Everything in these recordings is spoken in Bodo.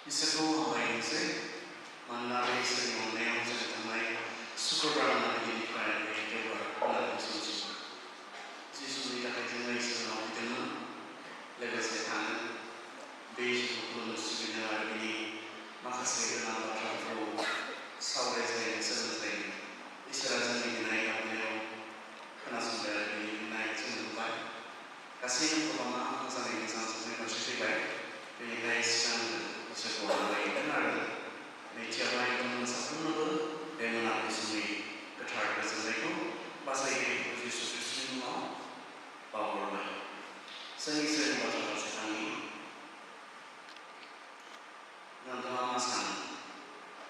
इसोरखौ हामबायनोसै मानोना बे इसोरनि अननायाव जों थांनाय सुक्रबार मोनाबिलिनिफ्राय बे देवबार मोनाबिलिसिम जिसुनि थाखाय जोङो इसोरनाव फैदोंमोन लोगोसे थानो बे जिसुखौ खुलुमनो सिबिनो आरो बिनि माखासे गोनां बाथ्राफोरखौ सावरायज्लायनो सोलोंज्लायनो इसोरा जोंनि बिनाय गाबनायाव खोनासंबाय आरो बिनि बिनाय जों नुबाय गासैबो गोबाङा हामना जानायनि सानस्रिनाय फारसे फैबाय बेनिखाय सिगांनो इसोरखौ हामबायदों आरो नैथियावहाय जों साफ्रोमनोबो बे मोनाबिलि समनि गोथार गोजोननायखौ बासायगिरि जिसु ख्रिस्ट'नि मुङाव बावहरबाय। जों इसोरनि बाथ्रा फारसे थांनि नोंथाङा मा सानो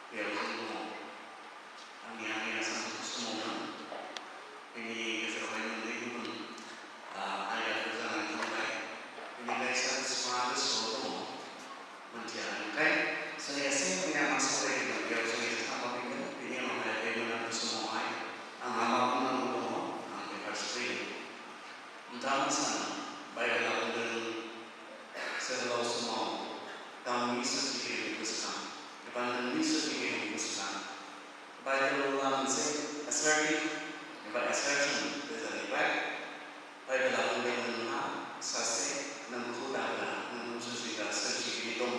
बेयाव जों दङ आंनि सानजौफु समावनो बेनि गेजेरावहाय मोननै गुबुन आयदाफोर जानानै थांबाय बेनिखाय सानजौफुआ गोसोआव दङ मोनथिया ओंखाय जों एसे मैया मा सावरायदोंमोन बेयाव जों एसे थांबाफैगोन बेनि उनावहाय बे मोनाबिलि समावहाय आंहा मा बुंनांगौ दङ आं बे फारसे फैगोन। नोंथाङा मा सानो बाइबेला बुंदों जोहोलाव समाव गावनि सोरजिगिरिखौ गोसोखां एबा नोंनि सोरजिगिरिखौ गोसोखां बाइबेला मोनसे एसार्टिभ एबा एसार्सन बे जाहैबाय बाइबेला बुंदों नोंहा सासे नोंखौ दाग्रा नोंखौ सोरजिग्रा सोरजिगिरि दङ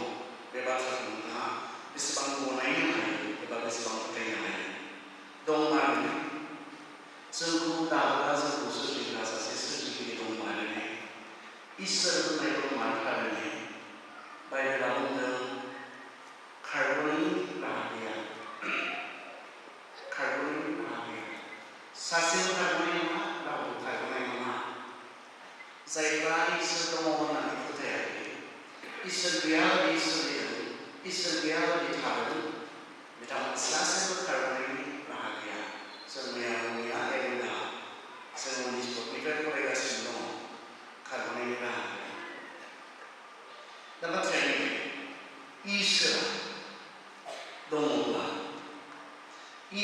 बे बाथ्राखौ नोंथाङा बेसेबां गनायनो हायो एबा बेसेबां फोथायनो हायो दं मानो जोंखौ दाग्रा जोंखौ सोरजिग्रा सासे सोरजिगिरि दं मानो इसोर होननाय दं मानो थारैनो बाइबेला बुंदों खारग'नायनि राहा गैया खारग'नायनि राहा गैया सासेबो खारग'नाय नङा रावबो खारग'नाय नङा जायफ्रा इसोर दङ होननानै फोथायाखै इसोर गैयाबादि सोलिदों इसोर गैयाबादि थादों बिथांमोन सासेबो खारग'नायनि राहा गैया। जों मैया एबा जों उननि स्टकनिफ्राय फरायगासिनो दङ खारग'नायनि राहा गैया। दा बाथ्राया नैबे इसोरा दङब्ला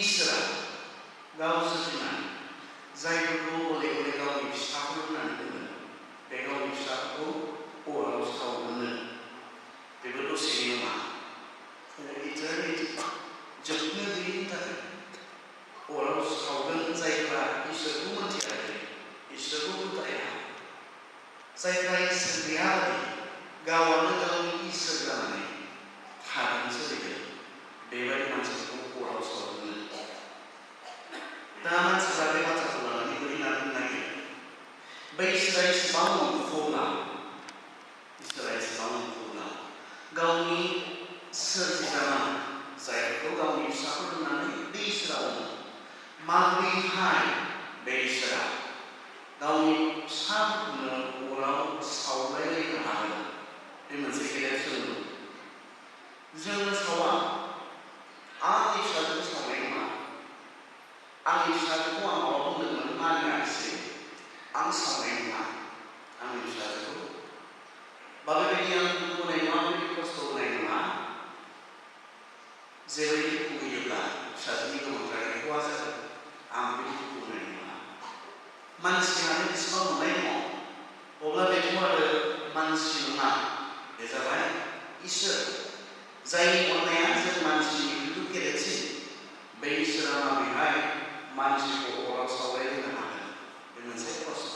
इसोरा गाव सोरजिनानै जायफोरखौ गले गले गावनि फिसाफोर होननानै बुङो बे गावनि फिसाफोरखौ अराव सावगोननो बेबो दसेनि नङा इटारनिटि जोबनो गैयिनि थाखाय अराव सावगोन जायफ्रा इसोरखौ मोनथियाखै इसोरखौ फोथाया जायफ्रा इसोर गैयाबादि गावआनो गावनि इसोर जानानै थादों सोलिदों बेबायदि मानसिफोरखौ अराव सावगोन। दा मानसिफ्रा बे बाथ्राखौ लानानै बोरै होनना नागिरो बै इसोरा एसेबां नंगौब्ला गावनि सोरजिजानाय जायफोरखौ गावनि फिसाफोर होननानै बे इसोरा बुङो माबोरैहाय बे इसोरा गावनि फिसाफोरखौनो अराव सावलायलायनो हागोन बे मोनसे गेदेर सोंलु जोङो सावा आंनि फिसाजोखौ सावनाय नङा आंनि फिसाजोखौ आं माबा बुंदोंमोन मानियाखिसै आं सावनाय नङा आंनि फिसाजोखौ बा बेबायदि आं दुखु होनाय नङा बेबायदि खस्थ' होनाय नङा जेरैबायदि दुखु होयोब्ला फिसाजोनि गोबांद्राय खहा जागोन आं बे दुखु होनाय नङा। मानसियानो बेसेबां मोननाय दङ अब्ला बेखौ आरो मानसि नङा बे जाबाय इसोर जायनि अननाया जों मानसिनिख्रुइबो गेदेरसिन बे इसोरा माबोरैहाय मानसिखौ अराव सावलायहोनो हागोन बे मोनसे प्रश्न।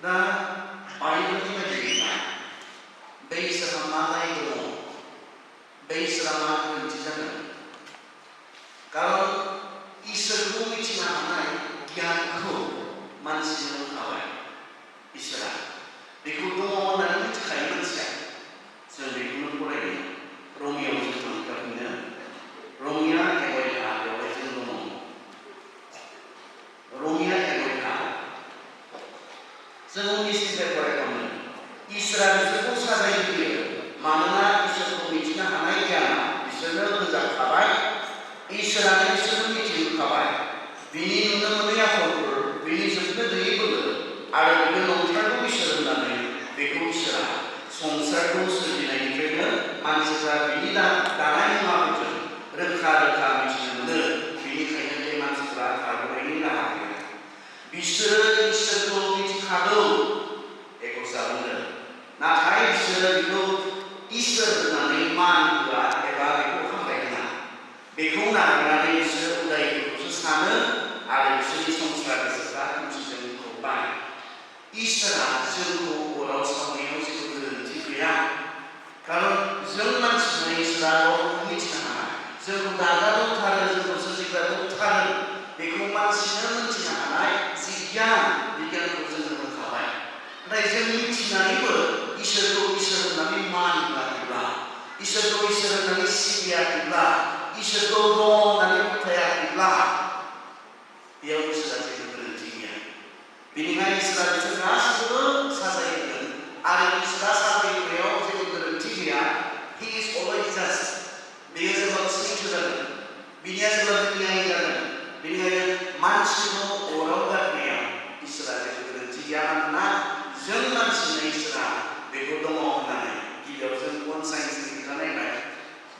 दा बाइबेलनि बायदिब्ला बे इसोरा मा दाय दङ बे इसोरा मा गोरोन्थि जादों खारन इसोरखौ मिथिनो हानाय गियानखौ मानसिनो होखाबाय इसोरा बेखौ दङ होननानै मिथिखायो मानसिया जों बेखौनो फरायदों रमियाव जों थांगासिनो रमिया एगयथा बेवहाय जों दङ रमिया एगयथा जों उननिफ्राय फरायखांनो इसोरा बिसोरखौ साजायहोयो मानोना इसोरखौ मिथिनो हानाय गियाना बिसोरनो होजाखाबाय इसोरानो बिसोरनो मिथिहोखाबाय बिनि नुनो मोनै आखलफोर बिनि जोबनो गैयै बोलो आरो बेनो नंथारगौ इसोर होननानै बेखौ इसोरा संसारखौ सोरजिनायनिफ्रायनो मानसिफ्रा बिनि दानाय मुवाफोरजों रोखा रोखा मिथिनो मोनो बेनिखायनो बे मानसिफ्रा खारग'नायनि राहा गैया बिसोरो इसोरखौ मिथिखागौ एकसा बुंदों नाथाय बिसोरो बेखौ इसोर इसोरा जोंखौ अराव सावनायाव जेबो गोरोन्थि गैया। खारन जों मानसिनो इसोरा गावखौ मिथिनो हानाय, जोंखौ दाग्रा दंथारो, जोंखौ सोरजिग्रा दंथारो, बेखौ मानसिनो मिथिनो हानाय जि गियान, बे गियानखौ जोंनो होखाबाय। नाथाय जों मिथिनानैबो इसोरखौ इसोर होननानै मान होआखैब्ला, इसोरखौ इसोर होननानै सिबियाखैब्ला, इसोरखौ दङ होननानै फोथायाखैब्ला, बेयाव इसोरा जेबो गोरोन्थि गैया। बेनिखायनो इसोरा बिसोर गासैखौबो साजायहोगोन आरो इसोरा साजायहोनायाव जेबो गोरोन्थि गैया। He is always just. बेयो जेब्लाबो सैथो जागोन, बिनिया जेब्लाबो न्याय जागोन। बेनिखायनो मानसिखौ अराव गारनायाव इसोरा जेबो गोरोन्थि गैया। मानोना जों मानसिनो इसोरा बेखौ दङ होननानै गिबियाव जों बन साइन्सनि खोथा नायबाय।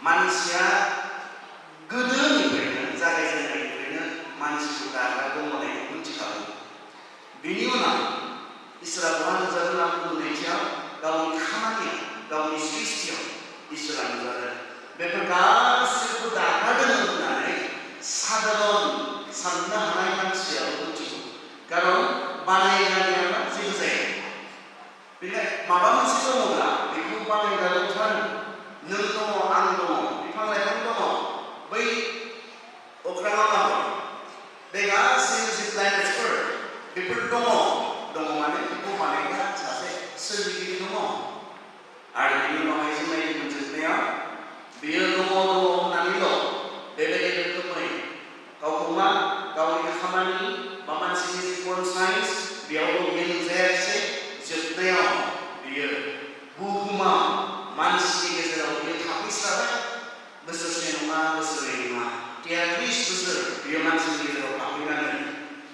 मानसिया गोदोनिफ्रायनो जागायजेननायनिफ्रायनो मानसिखौ दाग्रा दङ होननायखौ मिथिखागौ। बेनि उनाव इसोरा बहा नुजादों होनना बुङो नैथियाव गावनि खामानियाव, गावनि सृष्टियाव इसोरा नुजादों। बेफोर गासैखौबो दाखादों होननानै साधारन साननो हानाय मानसियाबो मिथिगौ। खारन बानायग्रानिया जेबो जाया। बेनिखायनो माबा मोनसे दङब्ला बेखौ बानायग्रा दंथारो। नों दङ, आं दङ, बिफां लाइफां दङ, बै अख्राङाव मा दं, बे गासैबो जि प्लेनेटफोर बेफोर दङ माने बेखौ बानायग्रा सासे सोरजिगिरि दङ। आरो बेनि उनावहाय जों नायनो जोबनायाव बेयो दङ होननानैल' बेबायदि रोखोमै गावखौ मा गावनि खामानि बा मानसिनि जिबन साइन्स बेयावबो बियो नुजायाखिसै। जोबनायाव बियो बुहुमाव मानसिनि गेजेराव बियो थाफैस्राबाय। बोसोरसे नङा, बोसोरनै नङा, 33 बोसोर बियो मानसिनि गेजेराव थाफैनानै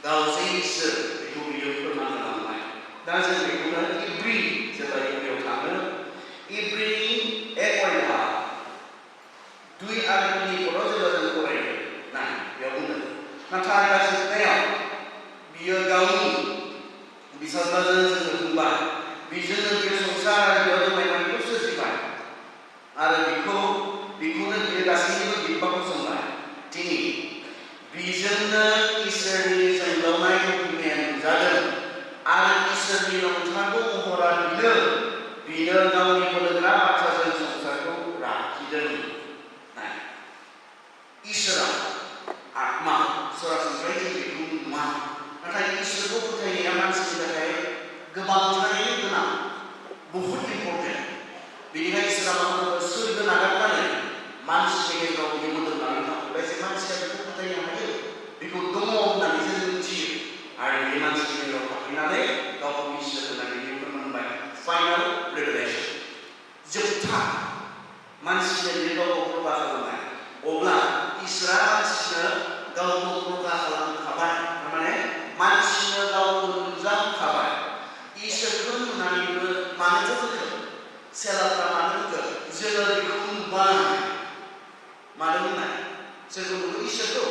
गाव जे इसोर बेखौ बियो फोरमान होलांबाय। दा जों बेखौनो इब्रि जेब्ला इब्रियाव थाङो, इब्रिनि 1 अध्याय 2 आरो 3 पदआव जेब्ला जों फरायो ना बेयाव बुंदों, नाथाय दा जोबनायाव बियो गावनि बिसावदाजों जोङो बुंबाय, बिजोंनो बियो संसार आरो बेयाव दंनायखौ सोरजिबाय आरो बेखौनो बियो गासैनिबो बिबांखौ संबाय। दिनै बिजोंनो इसोरनि जोंलावनाय लुबैनाया नुजादों आरो इसोरनि नंथारगौ महरा बिनो गावनि बोलोग्रा बाथ्राजों संसारखौ लाखिदों। इसोरा आत्मा, सरासनस्रायै जों बेखौ नुवा, नाथाय इसोरखौ फोथायनाया मानसिनि थाखाय गोबांथारैनो गोनां, बहुद इम्पर्टेन्ट। बेनिखायनो इसोरा मा बुङो, सोरगो नागारनानै मानसिनि गेजेराव बियो मोदोमनानै थांबाय। जे मानसिया बेखौ फोथायनो हायो, बेखौ दङ होननानै जों मिथियो आरो बे मानसिनि गेजेराव थाफैनानै गावखौ इसोर होननानै बियो फोरमायबाय। फाइनाल रेभेलेसन, जोबथा मानसिनो बियो गावखौ प्रभा खालामनाय। अब्ला इसोरा मानसिनो गावखौ प्रभा खालामखाबाय, थारमाने मानसिनो गावखौ नुजाहोखाबाय। इसोरखौ नुनानैबो मानो जोखो सेलाफ्रा मानो जोखो, जोङो बेखौ नुबाय। मानो बुंनाय, सोरखौ नुगोन, इसोरखौ।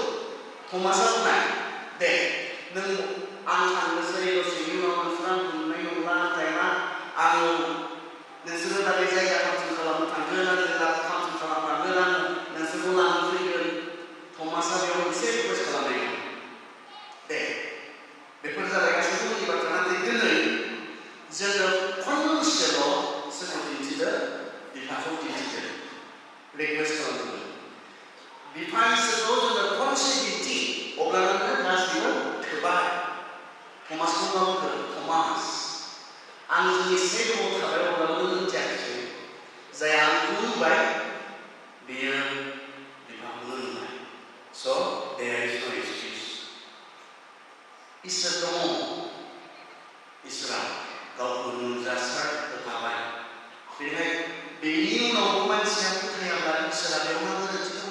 थमासआ बुंनाय, दे नों आं थांनोसै, दसेनि उनाव नोंसोर आंखौ नुनाय नंला, नाथाय मा आं नोंसोरो दा बे जायगा थामथिम खालामनो थांगोन, आरो थामथिम खालामलांगोन, आं नोंसोरखौ लानो फैगोन। थमासआ बेयाव मोनसे रिकुवेस्ट खालामनाय दं। दे बेफोर जाबाय गासैबो जोंनि बाथ्रा, नाथाय दिनै जोङो खनसेल' सोरखौ दिन्थिदो, बिफाखौ दिन्थिदो, रिकुवेस्ट खालामदों। बिफा इसोरखौ जोङो खनसे दिन्थि, अब्लानो गासैबो थोबाय। थमासखौ मा बुंदों, थमास आं जोंनि से गोबाव थाबाय अब्लाबो नों मिथियाखिसै, जाय आंखौ नुबाय बेयो बिफाखौनो नुबाय। स' देयर इज नो एक्सकिउज। इसोर दङ, इसोरा गावखौ नुजासार होखाबाय। बेनिखायनो बेनि उनावबो मानसिया फोथायाब्ला इसोरा बेयाव मा गोरोन्थि दङ?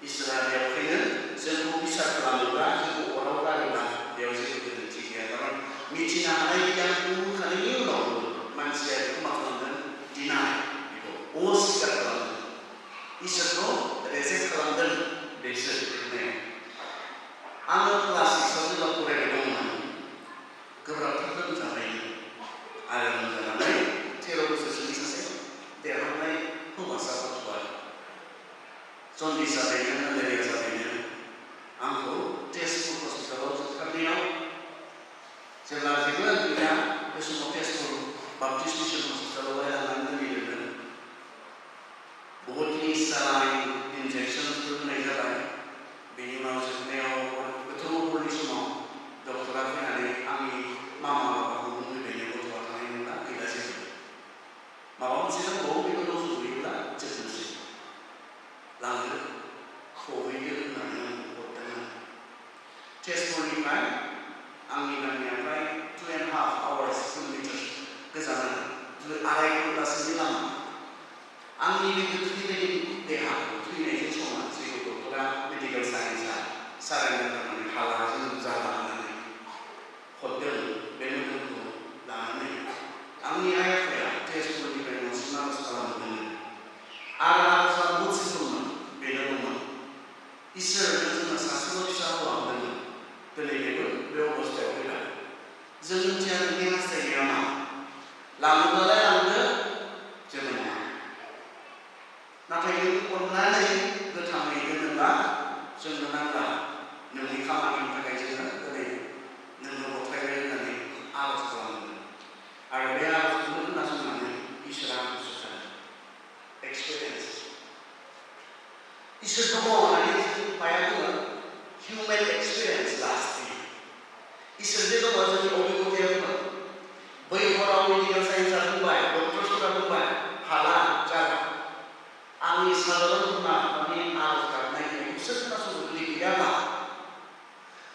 इसोरा बेवहायनो जोंखौ बिसार खालामोब्ला, जोंखौ अराव गारोब्ला बेयाव जेबो गोरोन्थि गैया। खारन मिथिनो हानाय गियानखौ होखांनायनि उनावबो मानसिया बेखौ मा खालामदों, दिनाय, बेखौ अस्वीकार खालामदों, इसोरखौ रेजेक्ट खालामदों। बेसो होननायाव आङो क्लास 6आव जेब्ला फरायबाय दंमोन, गोब्राबथार लोमजानायनि आरो लोमजानानै 13 बोसोरसोनि सासे देरहांनाय हौवासा गथ'आ जन्दिस जाबायनो, मेलेरिया जाबायनो आंखौ तेजपुर हस्पिटालाव जोबथारनायाव जेब्ला जेबो गैया बे समाव तेजपुर बाप्टिस्ट मिसन हस्पिटालावहाय लांनानै दोनहैदोंमोन। बहुतनि सालाइन इन्जेक्सनफोर होनाय जाबाय। बेनि उनाव जोबनायाव गोथौ हरनि समाव डक्टरा फैनानै आंनि मामा बाबाखौ बुंफैबाय गथ'आ थानाय नंला गैला जेबो माबा मोनसे दंबावो बेखौ लस'हैयोब्ला जोबनोसै लांदो खहैदो होननानै आं हरदोंमोन। तेजपुरनिफ्राय आंनि गामिनिफ्राय 2.5 hours किल'मिटार गोजान 2.5 घन्टासोनि लामा। आंनि बे गोथैनि देहाखौ थैनायजों समान जेखौ डक्टरा मेडिकेल साइन्सआ सारेन्डार खालामनानै हाला जों जाला होननानै हरदों। बे मोदोमखौ लानानै आंनि आइ आफाया तेजपुरनिफ्राय न'सिम आर'ज खालामदोंमोन आरो आर'जआ बहुद सिम्पोलमोन। बेनो दंमोन इसोरनो जोंनो सासेल' फिसा हौवा होदोंमोन। दिनै बेबो बे अबस्थायाव फैबाय। जों मिथिया नोंनि हास्थायनाया मा लाङोब्लालाय लांदो जेबो नङा। नाथाय नों अननानै गोथाङै दोनोब्ला जोंनो नांला। नोंनि खामानिनि थाखाय जोङो दिनै नोंनो गथायबाय होननानै आर'ज खालामदों। आरो बे आर'जखौनो खोनासंनानै इसोरा आंखौ सुथारो। एक्सपिरियेन्स इसोर दङ होननानै माया बुङो हिउमेन एक्सपिरियेन्स लास्टनि इसोर जे दङ जोंनि अभिगताया बुङो। बै हराव मेडिकेल साइन्सआ बुंबाय डक्टरफोरा बुंबाय हाला जागोन। आंनि साधारन बिमा बिफानि आर'ज गाबनायखौ बिसोर खोनासंनो जुदि गैयाब्ला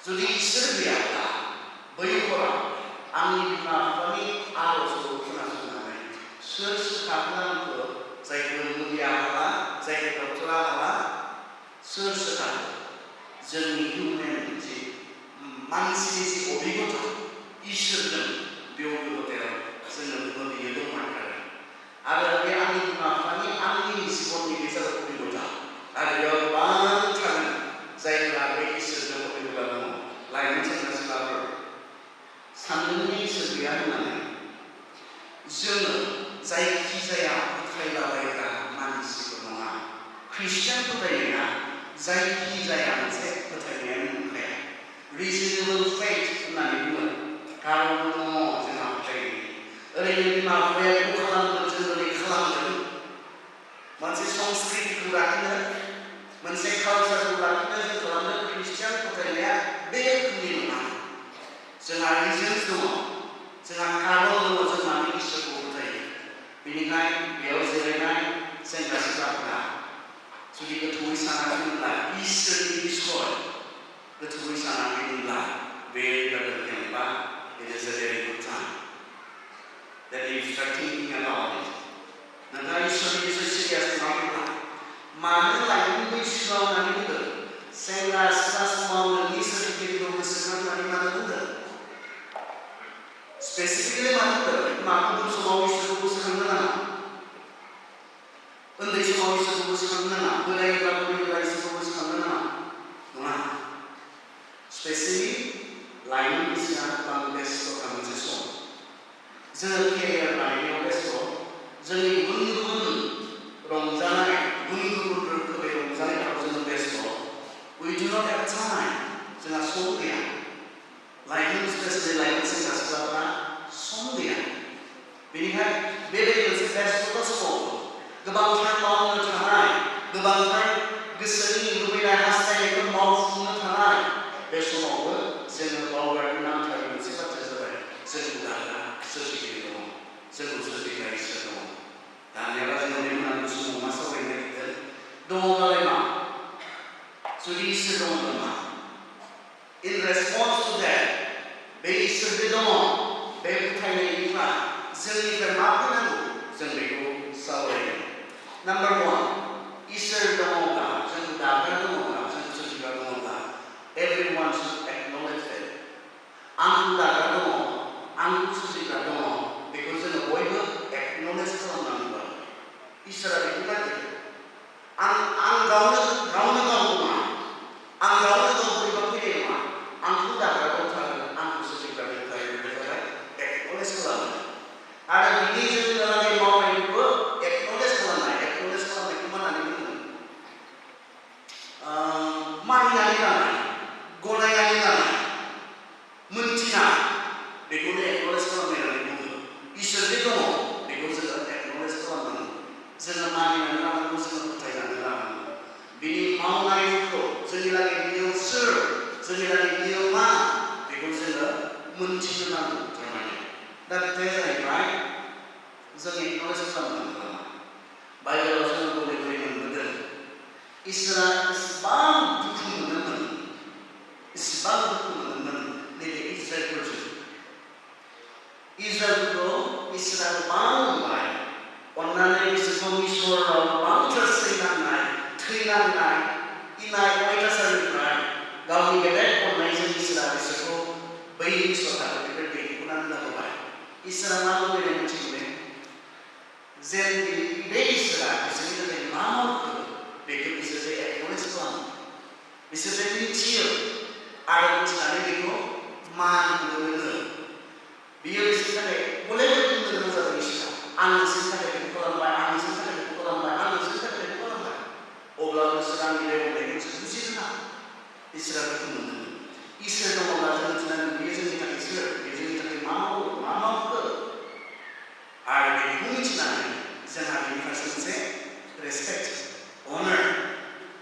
जुदि इसोर गैयाब्ला बै हराव आंनि बिमा बिफानि आर'जखौ खोनासंनानै सोर सोखागोन आंखौ जायखौ मुलिया हाला जायखौ डक्टरा हाला सोर सोखागोन। जोंनि हिउमेन जि मानसिनि जि अभिगता इसोरजों बे अभिगतायाव जोङो बुङो बियो दंमारखागोन। आरो बे आंनि बिमा बिफानि आंनि जिबननि गेजेराव अभिगता आरो बेयाव गोबां थागोन जायफोरा बे इसोरजों अभिगता दङ। लाइमोन सेंग्रा सिख्लाफोर सानदोंनि इसोर गैया होननानै जोङो जायखिजाया फोथायलाबायग्रा मानसिफोर नङा। ख्रिस्टियान फोथायनाया जायखिजाया मोनसे फोथायनायानो नंखाया। रिजनेबल फेथ होननानै बुङो। खारन दङ जोंहा फोथायनाय। ओरैनो बिमा बिफाया बेखौ खालामगोन जों ओरै खालामगोन। मोनसे संस्कृतिखौ लाखिनो मोनसे कालचारखौ लाखिनो जों खालामनो ख्रिस्टियान फोथायनाया बे रोखोमनि नङा। जोंहा रिजन्स दङ जोंहा खारन दङ जों मानो इसोरखौ फोथायो। बेनिखायनो बेयाव जिरायनाय सेंग्रा सिख्लाफोरा जुदि गोथौवै सानाखैमोनब्ला इसोरनि बिसय गोथौवै सानाखैमोनब्ला बे जागोन जेनेबा it is a very good time that you start thinking about it. नोंथाङा इसोरनि बिसय सिरियास नङाब्ला मानो लाइमोन बैसोआव होननानै बुंदों सेंग्रा सिख्ला समाव नोंनि सोरजिगिरिखौ गोसोखांनानै मानो बुंदों स्पेसिफिकलि मानो बुंदों माखौ समाव इसोरखौ गोसोखांनो नाङा उन्दै समाव इसोरखौ गोसोखांनो नाङा बोरायब्ला बुरैब्ला इसोरखौ गोसोखांनो नाङा नङा। स्पेसियली लाइमोन बैसोआ गोबां बेस्थ'था मोनसे सम। जोङो केरियार बानायनायाव बेस्थ'। जोंनि गुबुन गुबुन रंजानाय गुबुन गुबुन रोखोमै रंजानायफोराव जोङो बेस्थ'। We do not have time. जोंहा सम गैया। लाइमोन स्पेसियली लाइमोन सेंग्रा सिख्लाफ्रा सम गैया। बेनिखायनो बेबायदि मोनसे बेस्थ'था समाव गोबांथार मावनो थानाय गोबांथार गोसोनि लुबैनाय हास्थायनायखौ मावफुंनो थानाय बे समावबो जोङो बावगारनो नांथारगौ मोनसे बाथ्राया जाबाय जोंखौ दाग्रा सोरजिगिरि दङ जोंखौ सोरजिग्रा इसोर दङ। दानियाबा जोङो बे मोनाबिलि समाव मा सावरायनो नागिरदों दङब्लालाय मा जुदि इसोर दङब्ला मा इन रेसपन्स टु दैट बे इसोर जे दङ बे फोथायनायनिफ्राय जोंनिफ्राय मा फैनांगौ जों बेखौ सावरायगोन। नाम्बार 1 इसोर दङब्ला जों दाग्रा दङब्ला जों सोरजिग्रा दङब्ला everyone should acknowledge that आंखौ दाग्रा दङ आंखौ सोरजिग्रा दङ बेखौ जोङो बयबो एक्न'लेज खालामनांगौ। इसोरा बेखौ नागिरो। आं गावनो गाव नङा आं गावनो गाव बोरैबा फैनाय नङा आंखौ दाग्रा दंथारो आंखौ सोरजिग्रा दंथारो बे जाबाय एक्न'लेज खालामो। आरो बिनि जोंनि मावनायखौबो एक्न'लेज खालामनाय। एक्न'लेज खालामनायखौ मा होननानै बुङो मानिनानै लानाय गनायनानै लानाय मोनथिनाय बेखौनो एक्न'लेज खालामनाय दा खोथाया जाहैबाय जों एक्न'लेज खालामनांगौ नामा? बाइबेलाव जों गले गले मोनबोदों इसोरा इसिबां दुखु मोनोमोन, इसिबां दुखु मोनोमोन नैबे इजराइलफोरजों। इजराइलखौ इसोरा गोबां अनबाय, अननानै बिसोरखौ मिसराव गोबांथार सैनांनाय, थैनांनाय, इनाय अयथासारनिफ्राय गावनि गेदेर अननायजों इसोरा बिसोरखौ बै मिसर हादरनिफ्राय दैखांनानै लाबोबाय। इसोरा मा लुबैनाय मिथिगौ? जेन बे इसोरा बिसोरनि थाखाय मा मावखो बेखौ बिसोर एक्न'लेज खालामो, बिसोर मिथियो आरो मिथिनानै बेखौ मान होनो रोङो। बियो बिसोरनि थाखाय गले गले बुंनो गोनां जादों इसोरा, आं नोंसोरनि थाखाय बेखौ खालामबाय, आं नोंसोरनि थाखाय बेखौ खालामबाय, आं नोंसोरनि थाखाय बेखौ खालामबाय। अब्ला बिसोर आंनि बे अननायखौ बिसोर बुजिरोङा। इसोरा दुखु मोनदों। इसोर दङब्ला जों मिथिनांगोन बेयो जोंनि थाखाय सोर, बेयो जोंनि थाखाय मा मावो, मा मावखो। आरो बेखौ मिथिनानै जोंहा बेनि फारसे मोनसे रेसपेक्ट, अनार,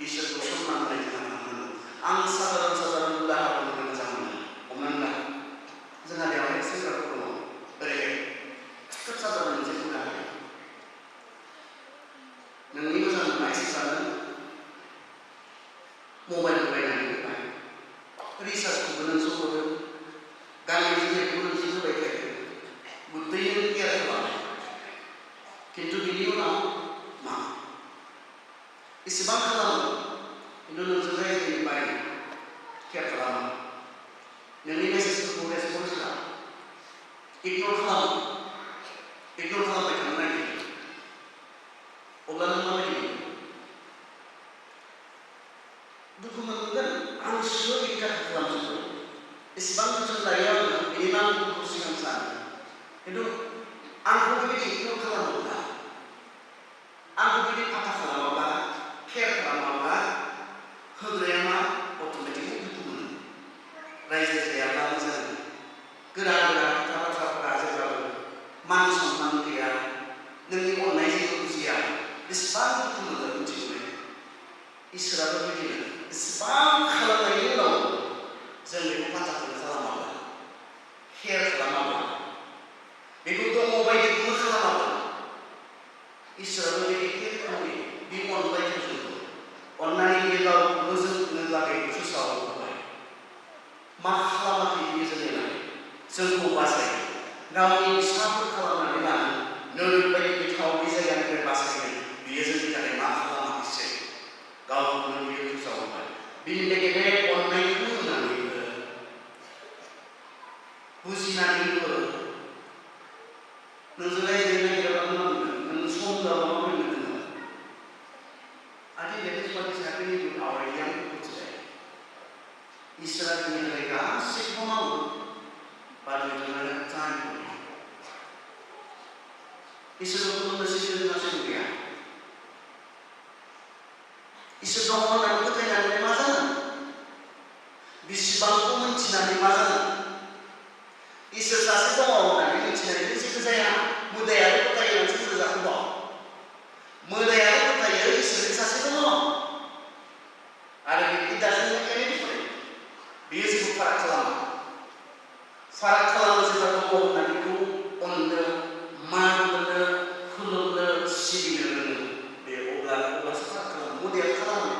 इसोरखौ सनमान होनाय जोंहा थानांगौ। आं साधारन उदाहरन होनो मोजां मोनो। हमनानै ला जोंहा बेवहाय सेंग्राफोर दङ, ओरैहाय खोब साधारन मोनसे उदाहरन। नोंनि मोजां मोननाय सेंग्रानो मबाइल बायनानै होबाय, रिसार्जखौबो नों सफरो, गाननाय जोमनायखौबो नोंसोर होबाय थायो, गुड्डैनो केयार खालामो। खिन्थु बिनि उनाव मा? इसेबां खालामो खिन्थु नोंजों रायज्लायनो बायो, केयार खालामो, नोंनि मेसेजफोरखौ रेसपन्स होआ, इगनर खालामो, इगनर खालामबाय थानो नागिरो। अब्ला नों माबायदि मोनो? दुखु मोनगोन। आं सिगां इन्टार खालामजोबो, इसेबां जोथोन लायो आङो, बेनि नामखौ सिगां सानो, खिन्थु आंखौ बेबायदि इगनर खालामोब्ला, आंखौ बेबायदि फाथा खालामाब्ला, केयार खालामाब्ला, होग्राया मा? अट'मेटिकलि दुखु मोनो। रायज्लायजायाब्ला मोजां, गोरा गोरा खोथा बाथ्राफोरा जेब्लाबो मान सनमान गैया, नोंनि अननाय जेबो बुजिया, बेसेबां दुखु मोनो मिथिगौ? इसोराबो बिदिनो इसेबां खालामनायनि उनाव जों बेखौ फाथाखौनो खालामाब्ला, केयार खालामाब्ला, बेखौ दङ बायदिखौनो खालामाब्ला, इसोराबो बे एखे रोखोमनि बे अननायफोरजों अननानै बे गावखौनो जोंनो लागै खुसाव होबाय। मा खालामाखै बियो जोंनि लागै? जोंखौ बासायो, गावनि फिसाफोर खालामनानै लानो, नोरबायदि गोथाव बे जायगानिफ्राय बासायनो बियो जोंनि थाखाय मा खालामाखैसै? गावखौनो बियो खुसाव होबाय। बिनि बे गेदेर अननायखौ होनानैबो, बुजिनानैबो नोंजों रायज्लायनो नागिराब्ला मा मोनगोन? नों सम जाब्ला मा मोनगोन नोङो? I think that is what is happening with our young people today. इसोरा जोंनि थाखाय गासैखौबो मावो, but we don't have time for it. इसोरखौ खुलुमनो सिबिनो जोंहा सम गैया। इसोर दङ होननानै फोथायनानै मा जागोन? बेसेबांखौ मिथिनानै मा जागोन? इसोर सासे दङ होननानै मिथिनानै जेबो जाया। मोदायाबो फोथायो मानसि रोजाखौ दं। मोदायाबो फोथायो इसोरनि सासे दङ। आरो it doesn't make any difference. बेयो जेबो फाराग खालामा। फाराग खालामो जेब्ला दङ होननानै बेखौ अननो, मान होनो, खुलुमनो, सिबिनो रोङो। बे अब्लासो फाराग खालामो। मोदाया खालामो।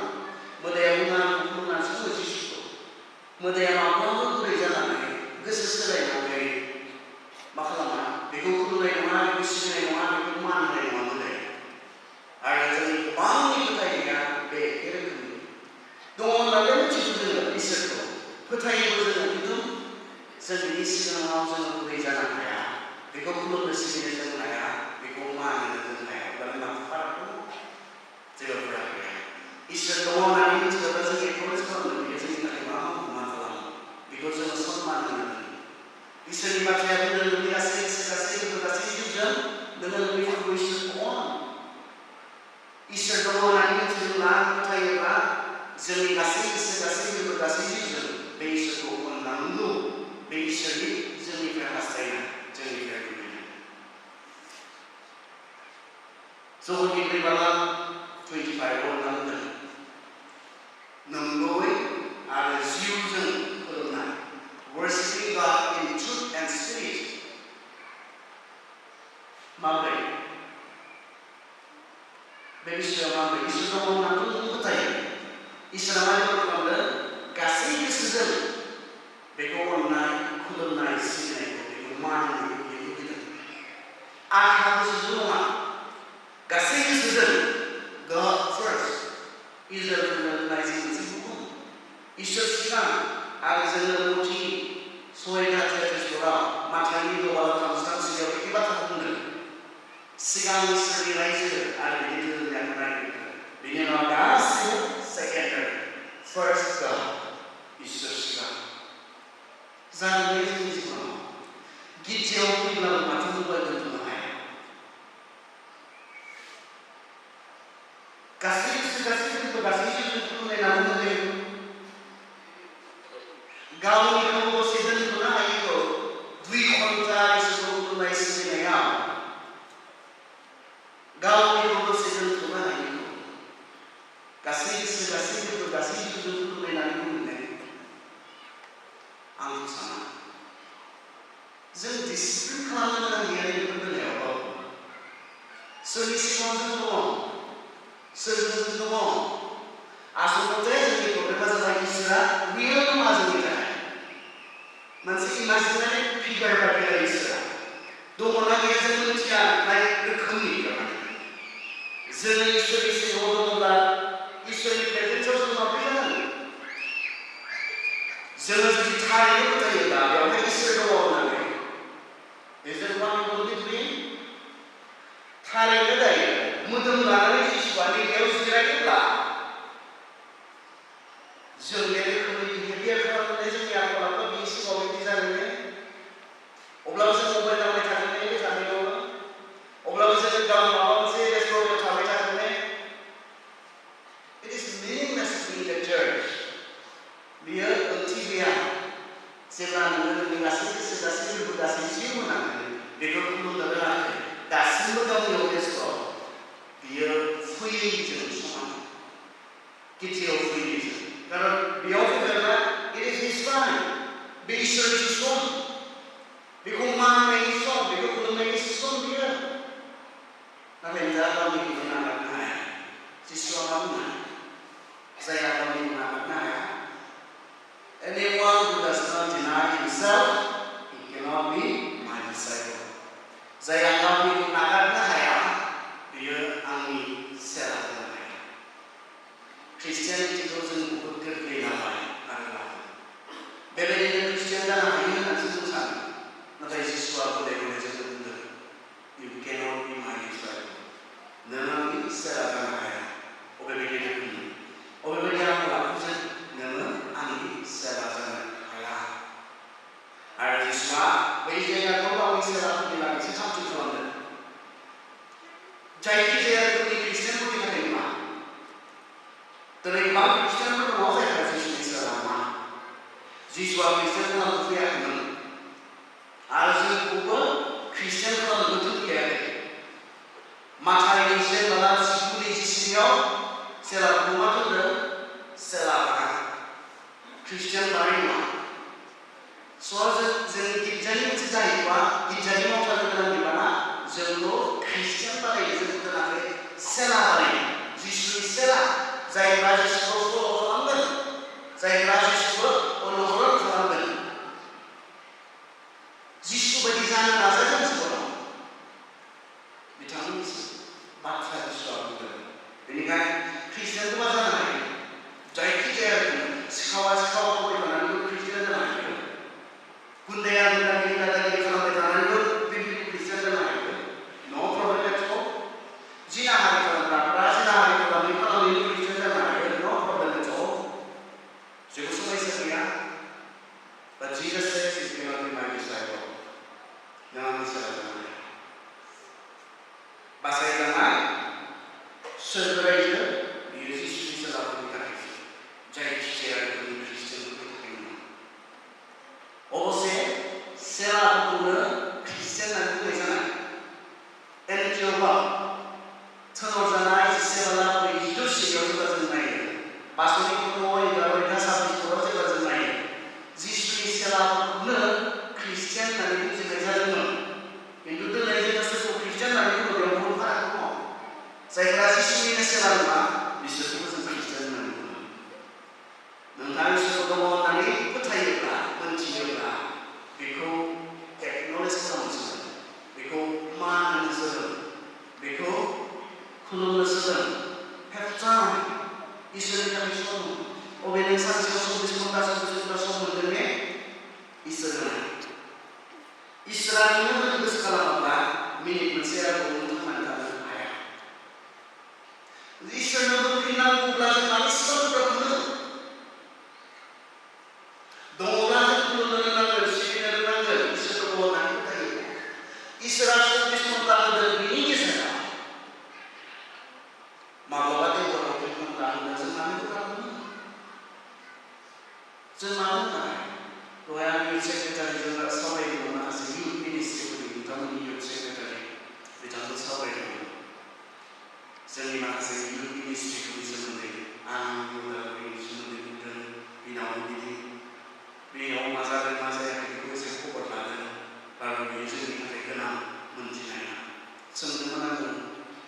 मोदाया बुङा खुलुमनानैसो बुङो जिसुखौ। मोदाया माब्लाबा गुरै जानानै गोसो सोलायनानै मा खालामा? बेखौ खुलुमनाय नङा, बेखौ सिबिनाय नङा, बेखौ मान होनाय नङा मोदाया। आरो जोंनि गोबांनि फोथायनाया बे एखे रोखोमनि दङ होननानै मिथिगौ जोङो इसोरखौ, फोथायोबो जोङो, खिन्थु जों बिनि सिगाङाव जोङो गुरै जानो हाया, बेखौ खुलुमनो सिबिनो जों हाया, बेखौ मान होनो जों हाया। अब्ला मा फाराग दं? जेबो फाराग गैया। इसोर दङ होननानै मिथियोब्ला जों एक्न'लेज खालामनो, बेयो जोंनि थाखाय मा मावो, मा खालामो, बेखौ जोङो सनमान होनो रोङो। इसोरनि बाथ्राया बुंदों नोंनि गासै जिउजों नोङो नोंनि फोरबो इसोरखौ अन। इसोर दङ होननानै मिथियोब्ला, फोथायोब्ला जोंनि गासै गोसो, गासै गोरबो, गासै जिउजों बे इसोरखौ अननांगौ। बे इसोरनि जोंनिफ्राय हास्थायनाय, जोंनिफ्राय लुबैनाय। जहरनि 3:25 अननांगोन। नंगौयै आरो जिउजों फोरोंनाय, worshiping God in truth and spirit, माबोरै बे इसोरा माबोरै इसोर दङ होननानै जों फोथायो इसोरा मा खालामदों गासै गोसोजों बेखौ अननाय खुलुमनाय सिबिनायखौ बेखौ मान होनायखौ बियो लुबैदों आधा गोसोजों नङा गासै गोसोजों God first इजराइलखौनो नायजों मोनसे बुहुम इसोर सिगां आरो जोङो नथि सयथा तेत्रिसफोराव माथाइनि 6:33 बे बाथ्राखौ बुंदों सिगां इसोरनि रायजो आरो बिनि धोरोमनि रायजो बिनि उनाव गासैबो सेकेन्डारि फार्स्ट God इसोर सिगां जानो बे जोंनि जिबनाव गिर्जायाव फैब्लाबो माथो बुंबाय दोनथ'नो हाया गासै खुलुमनायनानै बुंदों गावनिखौ दसे दोनथ'नो हायैखौ 2 घन्टा इसोरखौ खुलुमनाय सिबिनायाव गावनिखौ दसे दोनथ'नो हायैखौ गासै खुलुमनायनानै बुंदों आं साना जों डिसिप्लिन खालामनो गोनां गैया बेफोर बेलायाव सोरनि सिगाङाव जों दङ सोरजों जों दङ आसलथे जोंनि प्रब्लेमा जाबाय इसोरा रियेल नङा जोंनि थाखाय मोनसे इमाजिनारि फिगार बायदि आरो इसोरा दङना गैया जों मिथिया नाथाय रोखोमनि जों इसोरनि सिगाङाव दङब्ला इसोरनि प्रेजेन्सआव जों माबोरै जानांगोन जोङो जुदि थारैनो फोथायोब्ला बेवहाय इसोर दङ होननानै बेजों मा बुंदों थारैनो दायो मोदोम लानानै जिसुआ बेयाव जिरायोब्ला जों बे रोखोमनि बिहेभियार खालामनानै जोंनि आखल आखुआ बिनि सिगाङाव बिदि जागोन अब्लाबो जों मबाइल दांबाय थागोन बे जानायाव अब्लाबो जोङो गाव माबा मोनसे रेस्टुरेन्टआव थाबाय थागोन It is meaningless to be in the church बियो ओंथि गैया जेब्ला नोङो नोंनि गासै गोसो गासै गोरबो गासै जिउ होनानै बेखौ खुलुमनो रोङाखै दासिमबो गावनियाव बेस्थ' बियो फैयैजों समान गिर्जायाव फैयैजों खारन बेयाव फैब्ला it is his time बे इसोरनि सम बेखौ मानिनायनि सम बेखौ खुलुमनायनि सम बियो नाथाय दा गावनिखौ नागारनो हाया जिसुआ मा बुङो जायहा गावनिखौ नागारनो हाया Anyone who does not deny himself, he cannot be my disciple. Zayak kami nagarna haya, biyo angni serahna haya. Christianity itu जों बहुत गोरलै नालाय आरो बेबायदिनो Christian जानो हायो होननानै जों सानो नाथाय जिसुआ गले गले जोंनो बुंदों You cannot be my disciple. नों आंनि सेरा जानो हाया. अबेबायदि रोखोमनि अबेबायदि आखल आखुजों नोङो आंनि सेरा जानो हाया आरो जिसुआ बै जायगाखौ गावनि सेराफोरनि लागैसो थामथि खालामदों जायखिजाया रोखोमनि ख्रिस्टियानफोरनि थाखाय नङा दिनै गोबां ख्रिस्टियानफोर दङ जायफ्रा जिसुनि सेरा नङा जिसुआ ख्रिस्टियान खालामनो फैयाखैमोन आरो जोंखौबो ख्रिस्टियान खालामनो थोनखायाखै माथाइनि 19:19 सेराफोरखौ मा होनदों सेराफोरा ख्रिस्टियान बानाय नङा जों गिर्जानि मोनसे जायोबा गिर्जानि मावथारनो गोनां बिबाना जोंखौ ख्रिस्टियान बानायनो जों दोनाखै सेरा बानायनो जिसुनि सेरा जायफ्रा जिसुखौ फल' खालामगोन जायफ्रा जिसुखौ अनुसरण खालामगोन जिसु बायदि जानो नाजागोन जिबनाव बिथांमोननि बाथ्रा जिसुआ बुंदों बेनिखायनो ख्रिस्टियानखौ मा जानो हायो जायखिजाया सिखावा खालामबाय थानानैबो ख्रिस्टियान जानो हायो गुन्दाया गुन्दागिरि खालामबाय थानानैबो बिब्लिकल ख्रिस्टियान जानो हायो नो प्रब्लेम एट अल जिनाहारि खालामग्राफ्रा जिनाहारि खालामनानै ख्रिस्टियान जानो हायो नो प्रब्लेम एट अल जेबो समस्या गैया But Jesus says he's going to be my disciple. नों आंनि इसोरा मा बिसोरखौबो जों खृष्टान होननानै बुङो। नोंथाङा इसोरखौ दङ होननानै फोथायोब्ला मोनथियोब्ला बेखौ एक्न'लेज खालामनो सोलों, बेखौ मान होनो सोलों, बेखौ खुलुमनो सोलों। हेफटाम इसोरनि थाखाय सम अबे नों सानसेयाव 24 घन्टा सम मोनगोन ने? इसोर होनाय। इसोरा नोंनो गोसो खालामाब्ला मिनिट मोनसे आरो नों थांनानै थानो हाया। इसोरनो होफिननांगौब्ला जों मानो इसेबां गोब्राब मोनो? दङब्ला जों खुलुमनो रोंनांगोन, सिबिनो रोंनांगोन, इसोर दङ होननानै फोथायोब्ला। इसोरा 24 घन्टा होदों, बिनि गेजेराव माब्लाबा देवबाराव 3 घन्टा होदों, जों मानो गोब्राब मोनो? जों मानो होनाय? दहाय आं इउथ सेक्रेटारिजों सावरायदोंमोन, माखासे इउथ मिनिस्ट्रिफोरनि बिथांमोननि इउथ सेक्रेटारि बिथांजों सावरायदोंमोन। जोंनि माखासे इउथ मिनिस्ट्रिफोरनि सोमोन्दै आं इउथनि सोमोन्दै बुंदों, बिनाव बिदि बेयाव मा जादों मा जायाखै बेखौ एसे खबर लादों, आरो बेयो जोंनि थाखाय गोनां मोनथिनाया। सोंदोंमोन आङो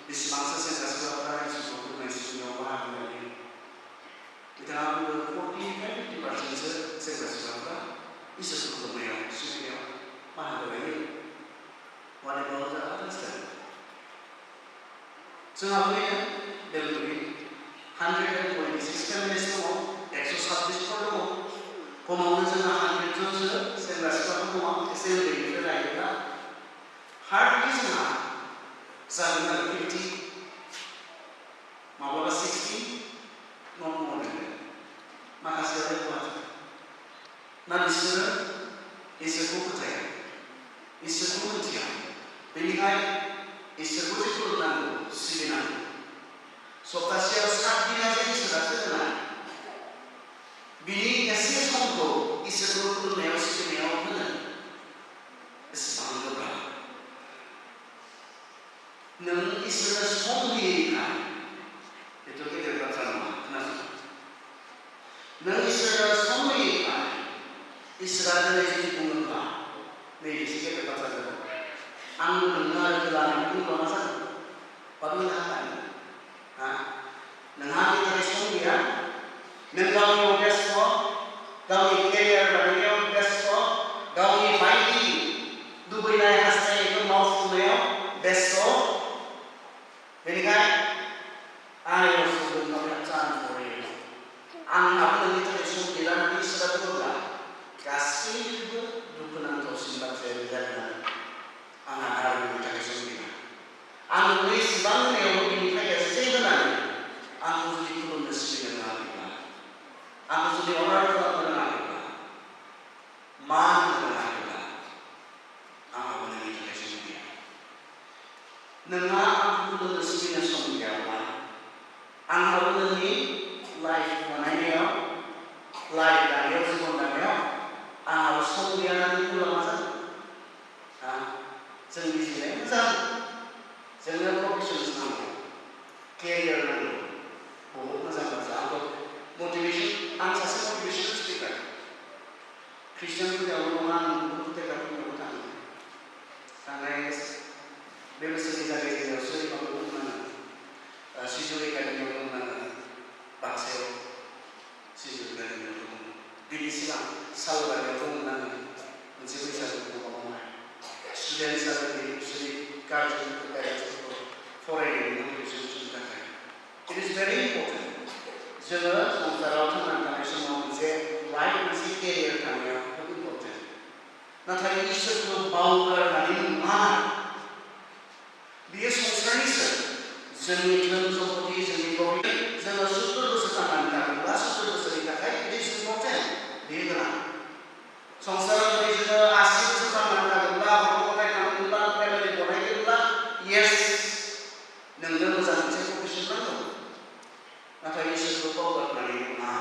बेसेबांसो सेंग्रा सिख्लाफ्रा इसोरखौ फोरमाय सिबिनायाव बाहागो लायो। बिथाङा बुंदों 40-50% सेंग्रा सिख्लाफ्रा इसोरखौ फोरमायाव सिबिनायाव बाहागो लायो। What about the others then? जोंहा फैयो बेलगुरि 126 फेमिलिस दङ, 126 दङ। खमावनो जोंहा 100 जनसो सेंग्रा सिख्लाफोर दङ। एसे उन्दैनिफ्राय लायोब्ला हार्डलि जोंहा जागोन आरो 50, माब्लाबा 60, नट मर देन देट। माखासेया गुवाहाटि ना बिसोरो इसोरखौ फोथाया, इसोरखौ मिथिया। बेनिखायनो इसोरखौ जे खुलुमनांगौ, सिबिनांगौ, सप्तासेयाव 7 दिना जे इसोरासो होनाय, बिनि एसे समखौ इसोरखौ खुलुमनायाव सिबिनायाव होनो एसेबां गोब्राब। नों इसोरनो सम होयैखाय बेथ' गेदेर बाथ्रा नङा, खोनासं। नों इसोरनो सम होयैखाय इसोरा दिनै जुदि बुङोब्ला नैबेसो गेदेर बाथ्रा जागोन। आं नोंनो आरो होलानानै बुंब्ला मा जागोन? बाबो हागोन हा? नोंहा आंनि थाखाय सम गैया, नों गावनियाव बेस्थ', गावनि केरियार बानायनायाव बेस्थ', गावनि बायदि लुबैनाय हास्थायनायखौ मावफुंनायाव बेस्थ'। बेनिखायनो I also will not have time for you. आंहाबो नोंनि थाखाय सम गैला होननानै इसोरा बुङोब्ला गासैबो दुखुनांथावसिन बाथ्राया बे जागोन आरो आंहा आरो नोंनि थाखाय सम गैला। आं नोंनो इसेबां होनायावबो बिनिफ्राय एसे होनानै आंखौ जुदि खुलुमनो सिबिनो रोङाखैब्ला, आंखौ जुदि अनार खालामनो रोङाखैब्ला, मान होनो रोङाखैब्ला, आंहाबो नोंनि थाखाय सम गैया। नोंहा आंखौ खुलुमनो सिबिनो सम गैयाब्ला, आंहाबो नोंनि लाइफ बानायनायाव, लाइफ दानायाव, जिबन दानायाव आंहाबो सम गैया होननानै बुंब्ला मा जागोन? जों मिथिनाय मोजां, जोंनो प्रफेसन्स नांगौ, केरियार नांगौ, बहुत मोजां बाथ्रा। आंखौ मटिभेसन, आं सासे मटिभेसन स्पिकार, ख्रिस्टियानफोरनियावल' नङा, आं गुबुन फोथायग्राफोरनियावबो थाङो। थांनाय बे बोसोरनि जागायजेननायावसो माबायाव दंमोन आङो, सिजौ एकाडेमियाव दंमोन आङो, बाक्सायाव सिजौ एकाडेमियाव दंमोन। बिनि सिगां सालबारियाव दंमोन आङो, मोनसे बैसागु प्रग्रामावहाय स्टुडेन्ट हिसाबै बिसोरनि गार्जेनफोरखौ पेरेन्टसफोरखौ फरायनायनि मटिभेसन होनो थाखाय। It is very important. जोङो संसाराव थांनानै थानाय समाव मोनसे लाइफ, मोनसे केरियार थानाया बहुत इम्परटेन्ट। नाथाय इसोरखौ बावगारनानै नङा, बियो संसारनिसो, जोंनि धोन सम्पति, जोंनि प्रफिट, जोङो 70 बोसोर थांनानै थागोनब्ला 70 बोसोरनि थाखाय इट इज इम्परटेन्ट, बेयो गोनां। संसाराव जुदि जोङो 80 बोसोर थांनानै थागोनब्ला, गथ' गथाय खांगोनब्ला, फेमिलि बनायगोनब्ला, येस, नोंनो मोजां मोनसे प्रफेसन नांगौ। नाथाय इसोरखौ बावगारनानै नङा।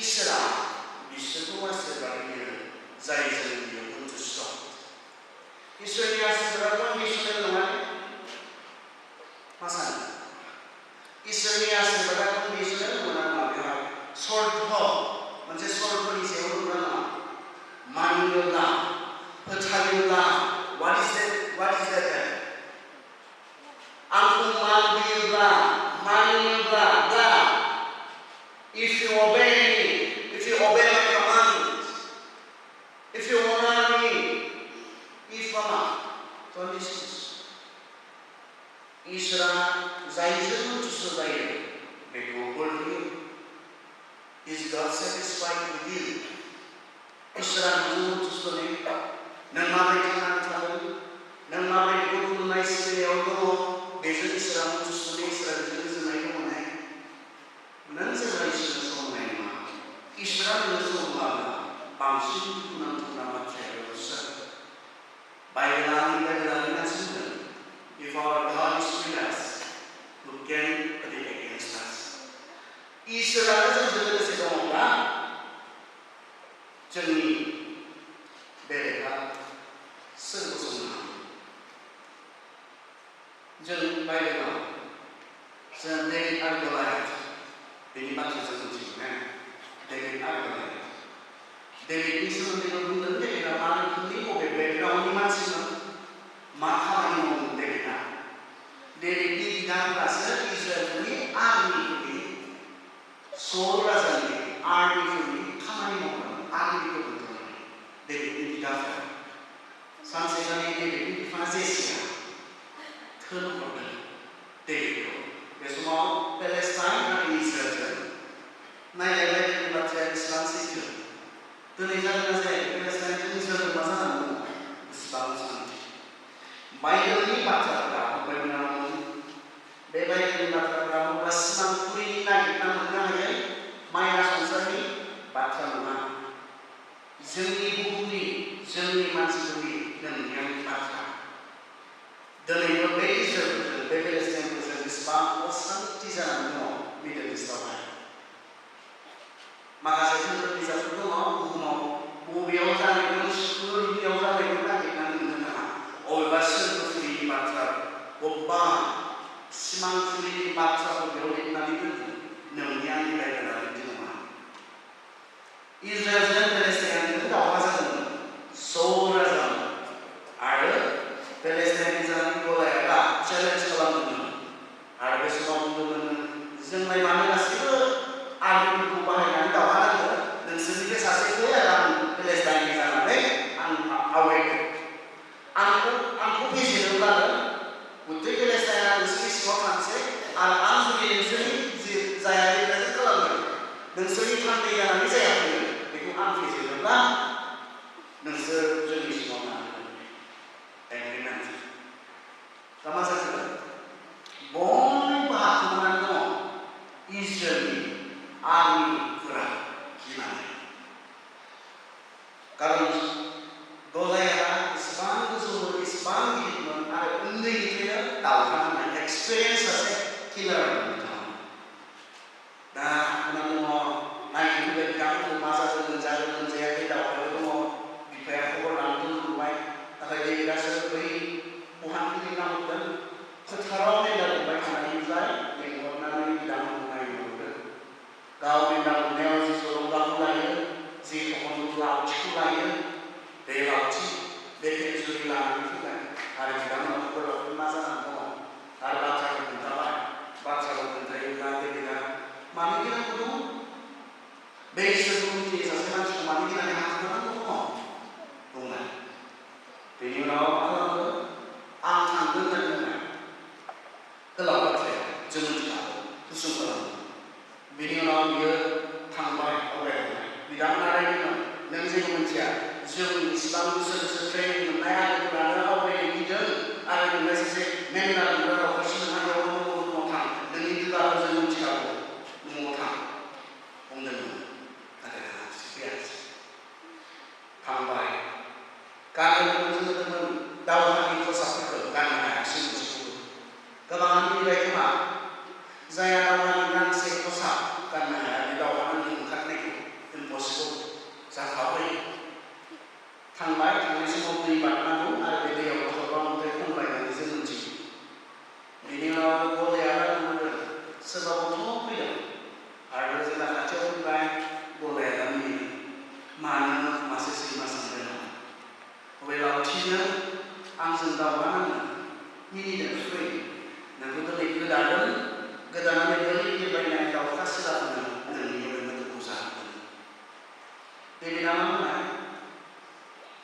इसोरा बिसोरखौ आशीर्बाद होयो जायजों बियो सन्तुष्ट। इसोरनि आशीर्बादा कन्डिसनेल नङा। मा सानो? इसोरनि आशीर्बादा कन्डिसनेल नङा नङा। बेवहाय सर्त मोनसे सर्तफोरनि सायाव दङ नङा। मानियोब्ला, फोथायोब्ला, what is that? आंखौ मान होयोब्ला, you obey me, if you obey my commands, if you honor me, Ifama, Tuhan Yesus. Isra zaizun tusudayo, beku is God satisfied with you? Isra nung tusudayo, nang mabay tayo, nang mabay bukul na isra mo, beso Isra nung tusudayo, Isra beso na mo na. Nang sa Isra so na mo, Isra nung so na, pangsin nang tunamat kayo sa. Bayang na sila. If our God is with us, who can be against us? Israel sa jalan sa kamera, jeni bereka sebusuna. Jeng bayang, sendiri Goliath, ini macam sesuatu David Goliath. David ini sebenarnya bukan David nama ini kok background ini macam maka ini David. David ini dengan rasa Israel ini army ini, soldier ini army ini, kamari mau army itu betul. David ini tidak. Sampai kali David ini Francia, terlalu betul. David, besok Palestina dan Israel, naik lagi baca Islam situ. Tulisan saya Palestina itu Israel masalah sebab Bible ini baca berapa benar? Bible ini baca berapa? Basman puri lagi nama ya, Maya Sansari baca mana? Jeni buku ni, jeni masih ni dan yang baca. Dan yang berbeza Bible Islam itu sebab asal tidak mau Middle East awal. Maka saya pun bisa berdoa, biasa dengan seluruh biasa dengan lagi Obasan kufri baca, obang semang kufri baca berdoa nabi itu, namanya kita kenal itu nama. Israel dan Palestina itu tak pasal, soal zaman. Ada Palestina zaman boleh apa? Challenge kawan itu. Ada semua itu zaman mana nasib ada berubah yang tak ada dan sedikit sahaja itu dalam Palestina zaman ini awal. Aku bisa dengar, untuk Palestina itu semua macam, aku bisa saya lihat kalau dan semua yang ini saya punya, itu aku bisa dengar, dan semua macam, enak. Sama saja, boleh bahagian itu Israel, army kurang gimana? Kalau Goliath sebang itu ada undi itu ya, tahu kan? Experience saja killer. Nah, kalau mau naik juga kamu masa itu menjaga kita kalau mau dibayar orang itu baik, tapi dia rasa beri Tuhan ini kamu dan sekarang ini dalam baik mana Israel yang warna ini dalam mulai itu. Kau dalam neo si sorong kamu lahir, si kamu laut cikgu lahir, dia laut cikgu. Dia suri lalu juga. Hari kita mau berdoa masa mau. Hari baca kita lagi kita. Mami kita kudu. Base sebelum kita sekarang mami kita yang harus berdoa mau. Tunggu. Ini orang angkat dengan kalau baca jangan tahu. Tusuk Bini orang dia tambah awal. Di dalam ada ini nanti kemudian. Jom Islam itu sesuatu yang berada apa yang tidak ada yang masih mengenal berapa persen ada orang mengutang dan itu harus mencari mengutang untuk ada biasa tambah kalau teman-teman tahu hati kosak itu karena sungguh kebangan ini baik mak saya tahu dengan kosak karena di dalam ini karena itu impossible saya tahu Tanpa kami semua beribadah itu ada beda yang orang untuk membayar di sini. Ini orang boleh ada sebab untuk beda. Ada segala macam baik boleh ada ini. Mana masih sih masih ada. Walau Cina angin tawanan ini dan free. Nah kita lihat kedalam beri banyak tahu kasih dalam ini Debbie मा बुंनाय?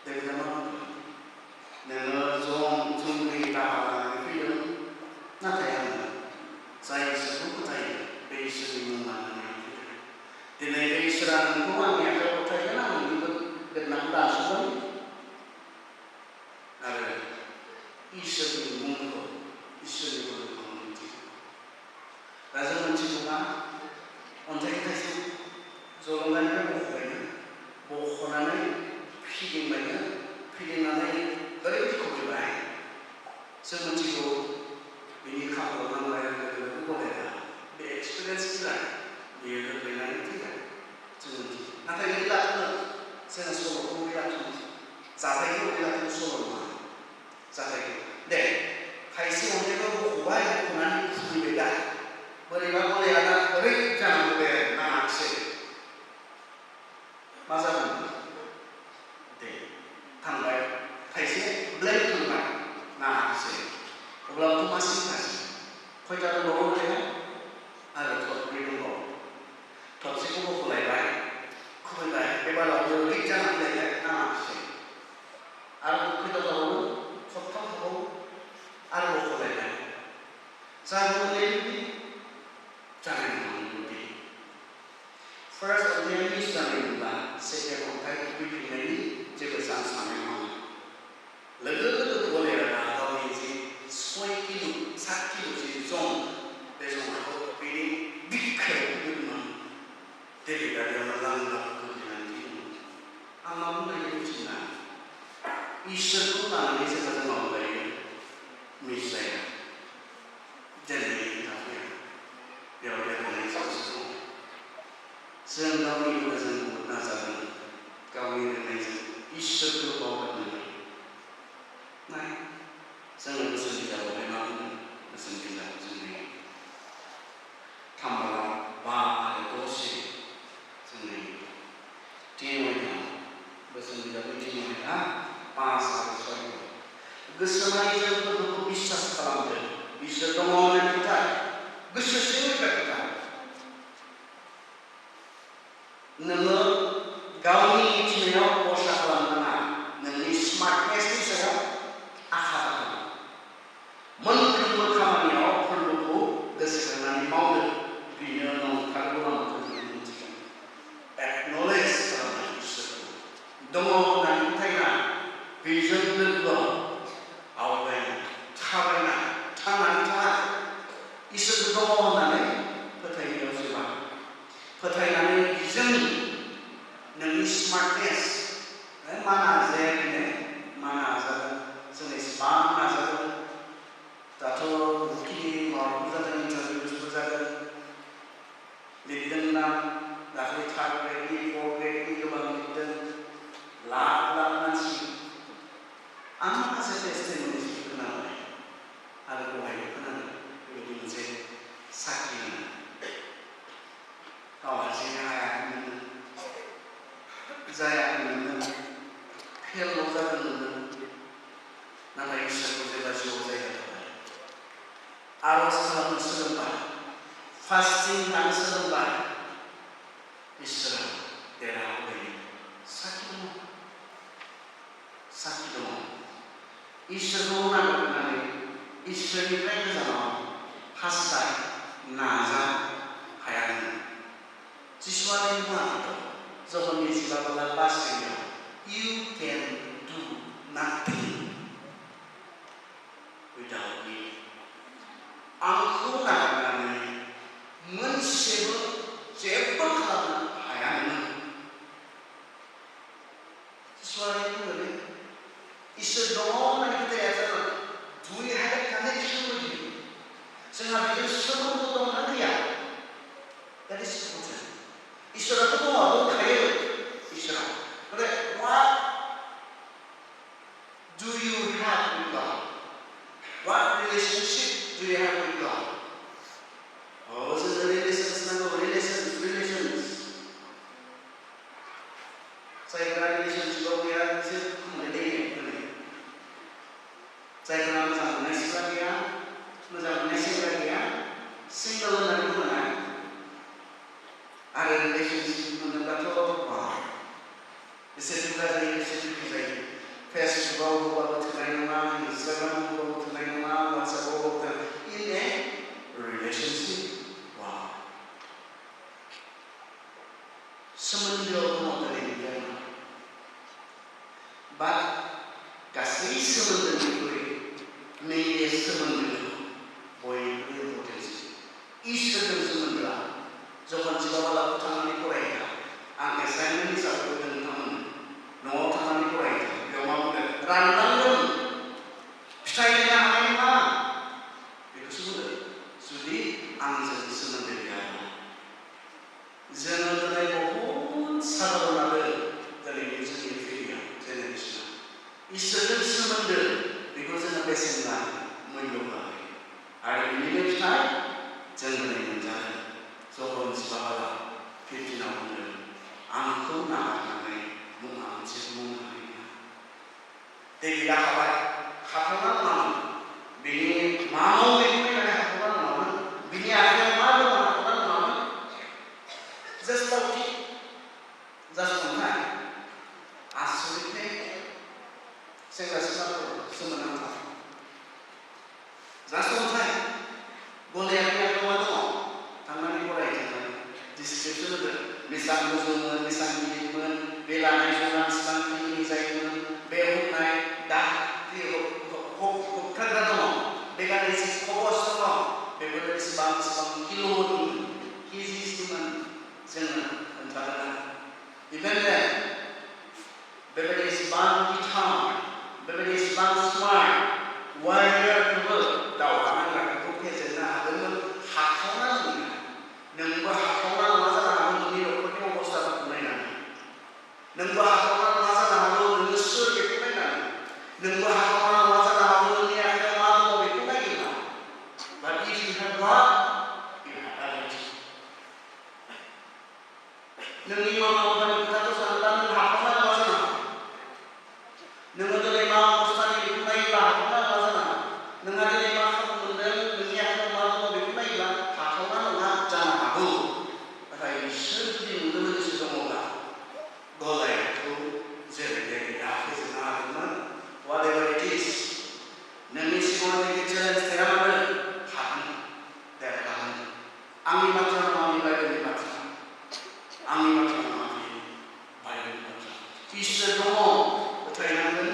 Debbie मा बुंदों? नोङो जोंनि राहा लानानै फैदों, नाथाय आङो जाय इसोरखौ फोथायो बे इसोरनि मुं लानानै फैदों। दिनै बे इसोरा नोंखौ आंनि आखायाव गथायगोन, आं नोंनि गोदोनाखौ दानस'गोन आरो इसोरनि मुंखौ, इसोरनि बोलोखौ मिथिगोन। दा जों मिथिगौना अन्थाइ थाइसे जलंगानिफ्राय बख'नानै फिदिंनानै ओरैबायदि खुबैबाय, जों मिथिगौ बिनि खाफालाव नांनाय लोगो गलाया बे एक्सपिरियेन्स गैया, बेयो गोग्लैनानै फैबाय, जों मिथिगौ। नाथाय बे लाथुनो जोङो सल'खौ बे लाथुनो जाथायखौ बे लाथुनो सल' नङा, जाथायखौ दे खायसे अन्थाइखौ बख'नानै खुबैबाय दा बोरैबा गलाया दा ओरै जानांगौ नाङाखिसै, मा जागोन? दे थांबाय, खायसे ब्लेड थांबाय नाङाखिसै, अब्लाबोथ' मा सिन्थासै? खयथा दंबावो अन्थाइआ? आरो थरब्रै दंबावो। थरसेखौ बख'लायबाय, खुबैबाय, एबारावबो ओरै जानांलायबाय नाङाखिसै, आरो खयथा दंबावो? थरथाम थाबावो, आरो बख'लायबाय, जागोन बेबायदि जानाय नङामोन बिदि। फार्स्ट अन्थाइआ मिस जानायमोनब्ला सेकेन्ड अन्थाइ खुबैफिननायनि जेबो चान्स थानाय नङामोन। लोगो गलाया गावनि जि 6 किल' 7 किल' जि जं, बे जंखौ बेनि बिखायाव खुबैदोंमोन। डेभिडआ बेयावनो लांदां गोग्लैनानै थैदोंमोन। आं मा बुंनायखौ मिथिना? इसोरखौ लानानै जेब्ला जों मावलायो मिस जाया, जेरै खोथा फैया, बेयाव देरहानाय सानसे दं। जों गावनि लोगोजों बहुद नाजादों, गावनि रोंनायजों इसोरखौ बावगारनानै नाय, जोङो बोसोन बिजाबावहाय मा बुंदों? बोसोन बिजाब जोंनि 3:5 आरो 6 जोंनि टिएमआइआ बोसोन बिजाबनि टिएमआइआ 5 आरो 6 गोसोनाय जोंफोरखौ बिश्वास खालामदों, इसोर दङ होननानै फोथाय, गोसोसिमनिफ्राय फोथाय। नोङो गावनि मिथिनायाव भरसा खालामनाङा, नोंनि स्मार्टनेसनि सायाव आखा खालाम। मोनफ्रोमबो खामानियाव फोरबोखौ गोसोखांनानै मावदो, बेनो नंथारगौ लामाखौ जों मिथिगोन। एक्न'लेज खालामनाय इसोरखौ दङ होननानै फोथायना बेजों लोगोआव आवगायना थाबायना थांनानै था। इसोरखौ दङ होननानै फोथायनायाव जोबा, फोथायनानै बिजों नोंनि स्मार्टनेस मा नाजायाखैनो, मा नाजादों, जों एसेबां नाजादों, दाथ' बुहुदखिनि माबाफोर जादों, इन्टारभिउसफोर जादों, लिरदोंना दाख्लै 3rd ग्रेडनि 4th ग्रेडनि गोबां लिरदों, लाख मानसि। आं माखासे टेस्टिमनिसफोर खोनाबाय आरो बहायबो खोनाबाय, बेबायदि मोनसे साख्रि होनो गाव हारसिङै हायाखैमोन, जायाखैमोन, फेलल' जादोंमोन, नाथाय इसोरखौ जेब्ला जिउआव जायगा थाबाय, आर'ज खालामनो सोलोंबाय, फास्टिं लानो सोलोंबाय, इसोरा देरहाहोबाय। साखि दङ, साखि दङ। इसोरखौ नागिरनानै इसोरनिफ्राय गोजानाव हास्थाय नाजा हायाखैमोन। जिसुआनि बुङाखैथ' जहन्नि 15:5 You can do nothing without me. आंखौ नागिरनानै मोनसेबो जेबो खालामनो हाया नोङो। जिसुआनि बुङो इसोर दङ होननानै फोथाया जोङो। Do we have a connection with him? जोंहा बेजों सोमोन्दो दंना गैया? That is important. इसोराथ' दङ, दंखायो इसोरा। But what do you have with God? What relationship do you have with God? Oh, जोङो relations नांगौ, relations. जायफोरा relationshipआव गैया बिसोर खमायलायो होनो। जायफोरा मोजां मोननाय सिख्ला गैया, मोजां मोननाय सेंग्रा गैया, सिंगल होननानै बुङोना। आरो रिलेशनशिप मोनोब्लाथ' एसे दुगा जायो एसे दुखु जायो फेसबुकआव हगारनो थोनाय नङा इन्स्टाग्रामाव हगारनो थोनाय नङा वाट्सएपआव हगारनो इन ए रिलेशनशिप वाव सोमोन्दोआव दङ दिनैनिफ्राय बाट गासै सोमोन्दोनिख्रुइ नैबे सोमोन्दोखौ बयनिख्रुइ इम्परटेन्टसिन इसोरजों सोमोन्दोआ जखन जिबाबालाखौ थांनानै फरायहैया आं एसाइनमेन्ट हिसाबै होदों नोंथांमोन न'आव थांनानै फरायहैया बेयाव मा बुंदों रानलांगोन फिथाइ थायनो हानाय नङा बेखौसो बुंदों जुदि आंजों सोमोन्दो गैयाब्ला जोङो दिनै बहुद साधारन आरो दिनैनि जोंनि फिरिया जेनेरेसना इसोरजों सोमोन्दो बेखौ जोङो बेसेन लानो मुल्य लायो आरो बिनिनो फिथाइ जों दिनै मोनजादों जखन जिबाबाला 15 बुंदों आंखौ नागारनानै मुङा मोनसे मुं हारिया देबिदा हाबाय हाथावना नङामोन बिनि मा मावो बेखौ नायनानै हाथावना नङामोन बिनि आखायाव मा दङ हाथावना नङामोन जास्ट लाउथि जास्ट अन्थाइ आसरितै सेंग्रा सिख्लाफोर सोमोनांथाव जास्ट अन्थाइ गलायारि आखायाव मा दङ थांनानै फरायहैथांनानै डिसक्रिपसन होदों बेसेबां गोजौमोन बेसेबां गिदिरमोन बे लानाय जरा बेसेबां गिदिर जायोमोन बे हमनाय दा होबथाग्रा दङ बे गाननाय जि खबस दङ बेफोरो बेसेबां किल'नि केजिसनिमोन जोङो खोन्थागोन इभेन बेबायदि एसेबां गिथाव बेबायदि एसेबां स्मार्ट वारियरखौबो दावहा नांग्राखौ फेजेननो हादोंमोन हाथावना नङा नोंबो हाथावना नङा जानो हागौ नोंनि न'खरनि अबस्थाफोरखौ नायनानै नोंबो हाथावना नङा जानो हागौ नोङो सोर बेखौ नायनानै नोंबो हाथावना नङा जानो हागौ नोंनि आखायाव मा दङ बेखौ नागिरना बाट इफ यु हेभ गड यु हेभ एभ्रिथिं नोंनि मामा बाबानि खोथाखौ सानोब्ला नों हाथावना नङा जानो हागौ नोङो दिनै मा अबस्थानि बेखौ नायोब्ला हाथावना नङा जानो हागौ नोंहा दिनै मा खाबु मोनदों नोंनि आखायाव मा दङ बेखौ नायोब्ला हाथावना नङा जानो हागौ नाथाय इसोर जुदि नोंजों लोगोसे दङब्ला गलायाखौ जेरै देबिदा फेजेननो हादोंमोन whatever it is नोंनि सिगाङाव जेखि चेलेन्ज थाया मानो हागोन देरहागोन आंनि बाथ्रा नङा आंनि बाइबेलनि बाथ्रा आंनि बाथ्रा नङा आंनि बाइबेलनि बाथ्रा इसोर दङ फोथायनांगोन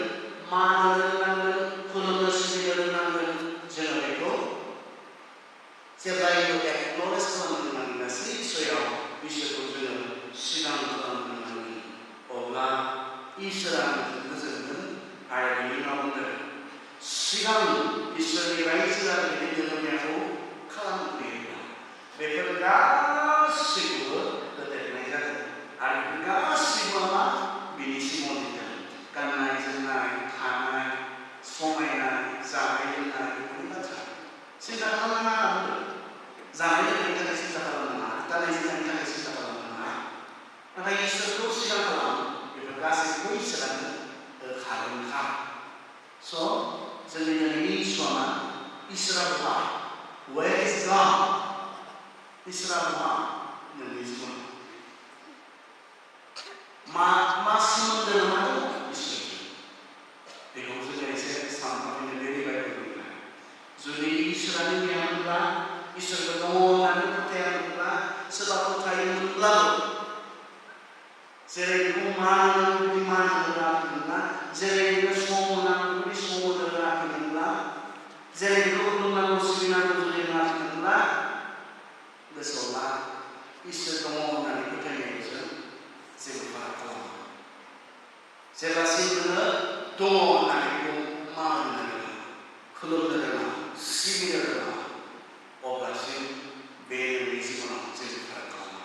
मान होनो रोंनांगोन खुलुमनो सिबिनो रोंनांगोन जोङो बेखौ जेब्लायबो एक्न'लेज खालामनो रोंनांगोन गासै बिसयाव इसोरखौ जोङो सिगां खालामनो रोंनांगोन अब्ला इसोरा नोंखौ गोजोनगोन आरो बिनि उनाव बुंदों सिगां इसोरनि रायजो आरो बिनि धोरोमियाखौ खालामग्रोयोब्ला बेफोर गासैखौबो होदेरनाय जागोन आरो बेफोर गासैबो मा बिनि सिङाव दिदों गाननाय जोमनाय थानाय समायनाय जानाय लोंनाय बेफोरनि बाथ्रा सिन्था खालामनाङा बुंदों जानाय लोंनायनि थाखाय सिन्था खालामनाङा गाननाय जोमनायनि थाखाय सिन्था खालामनाङा नाथाय इसोरखौ सिगां खालाम बेफोर गासैखौबो इसोरानो होखागोनखा स' जोंनि दिनैनि इस्युआ मा इसोरा बहा वेर इज गड इसोरा बहा नोंनि जिबनाव मा सोमोन्दो मा दङ इसोरजों बेखौ जोङो एसे सानफ्रोमबो डेलि बाइबेलनिफ्राय जुदि इसोरानो गैयामोनब्ला इसोरखौ दङ होननानै फोथायामोनब्ला सोरबा फोथायोमोनब्लाबो जेरै बेखौ मान होनांगौ बिदि मान होनो रोङाखैमोनब्ला जेरै बेखौ सम होनांगौ बिदि सम होनो रोङाखैमोनब्ला जेरै बेखौ खुलुमनांगौ सिबिनांगौ जुदि रोङाखैमोनब्ला गोसोआव ला इसोर दङ होननानै फोथायनायजों जेबो फाराग खालामा जेब्लासिम नोङो दङ होननानै बेखौ मान होनो रोङा खुलुमनो रोङा सिबिनो रोङा अब्लासिम बे नोंनि जिबनाव जेबो फाराग खालामा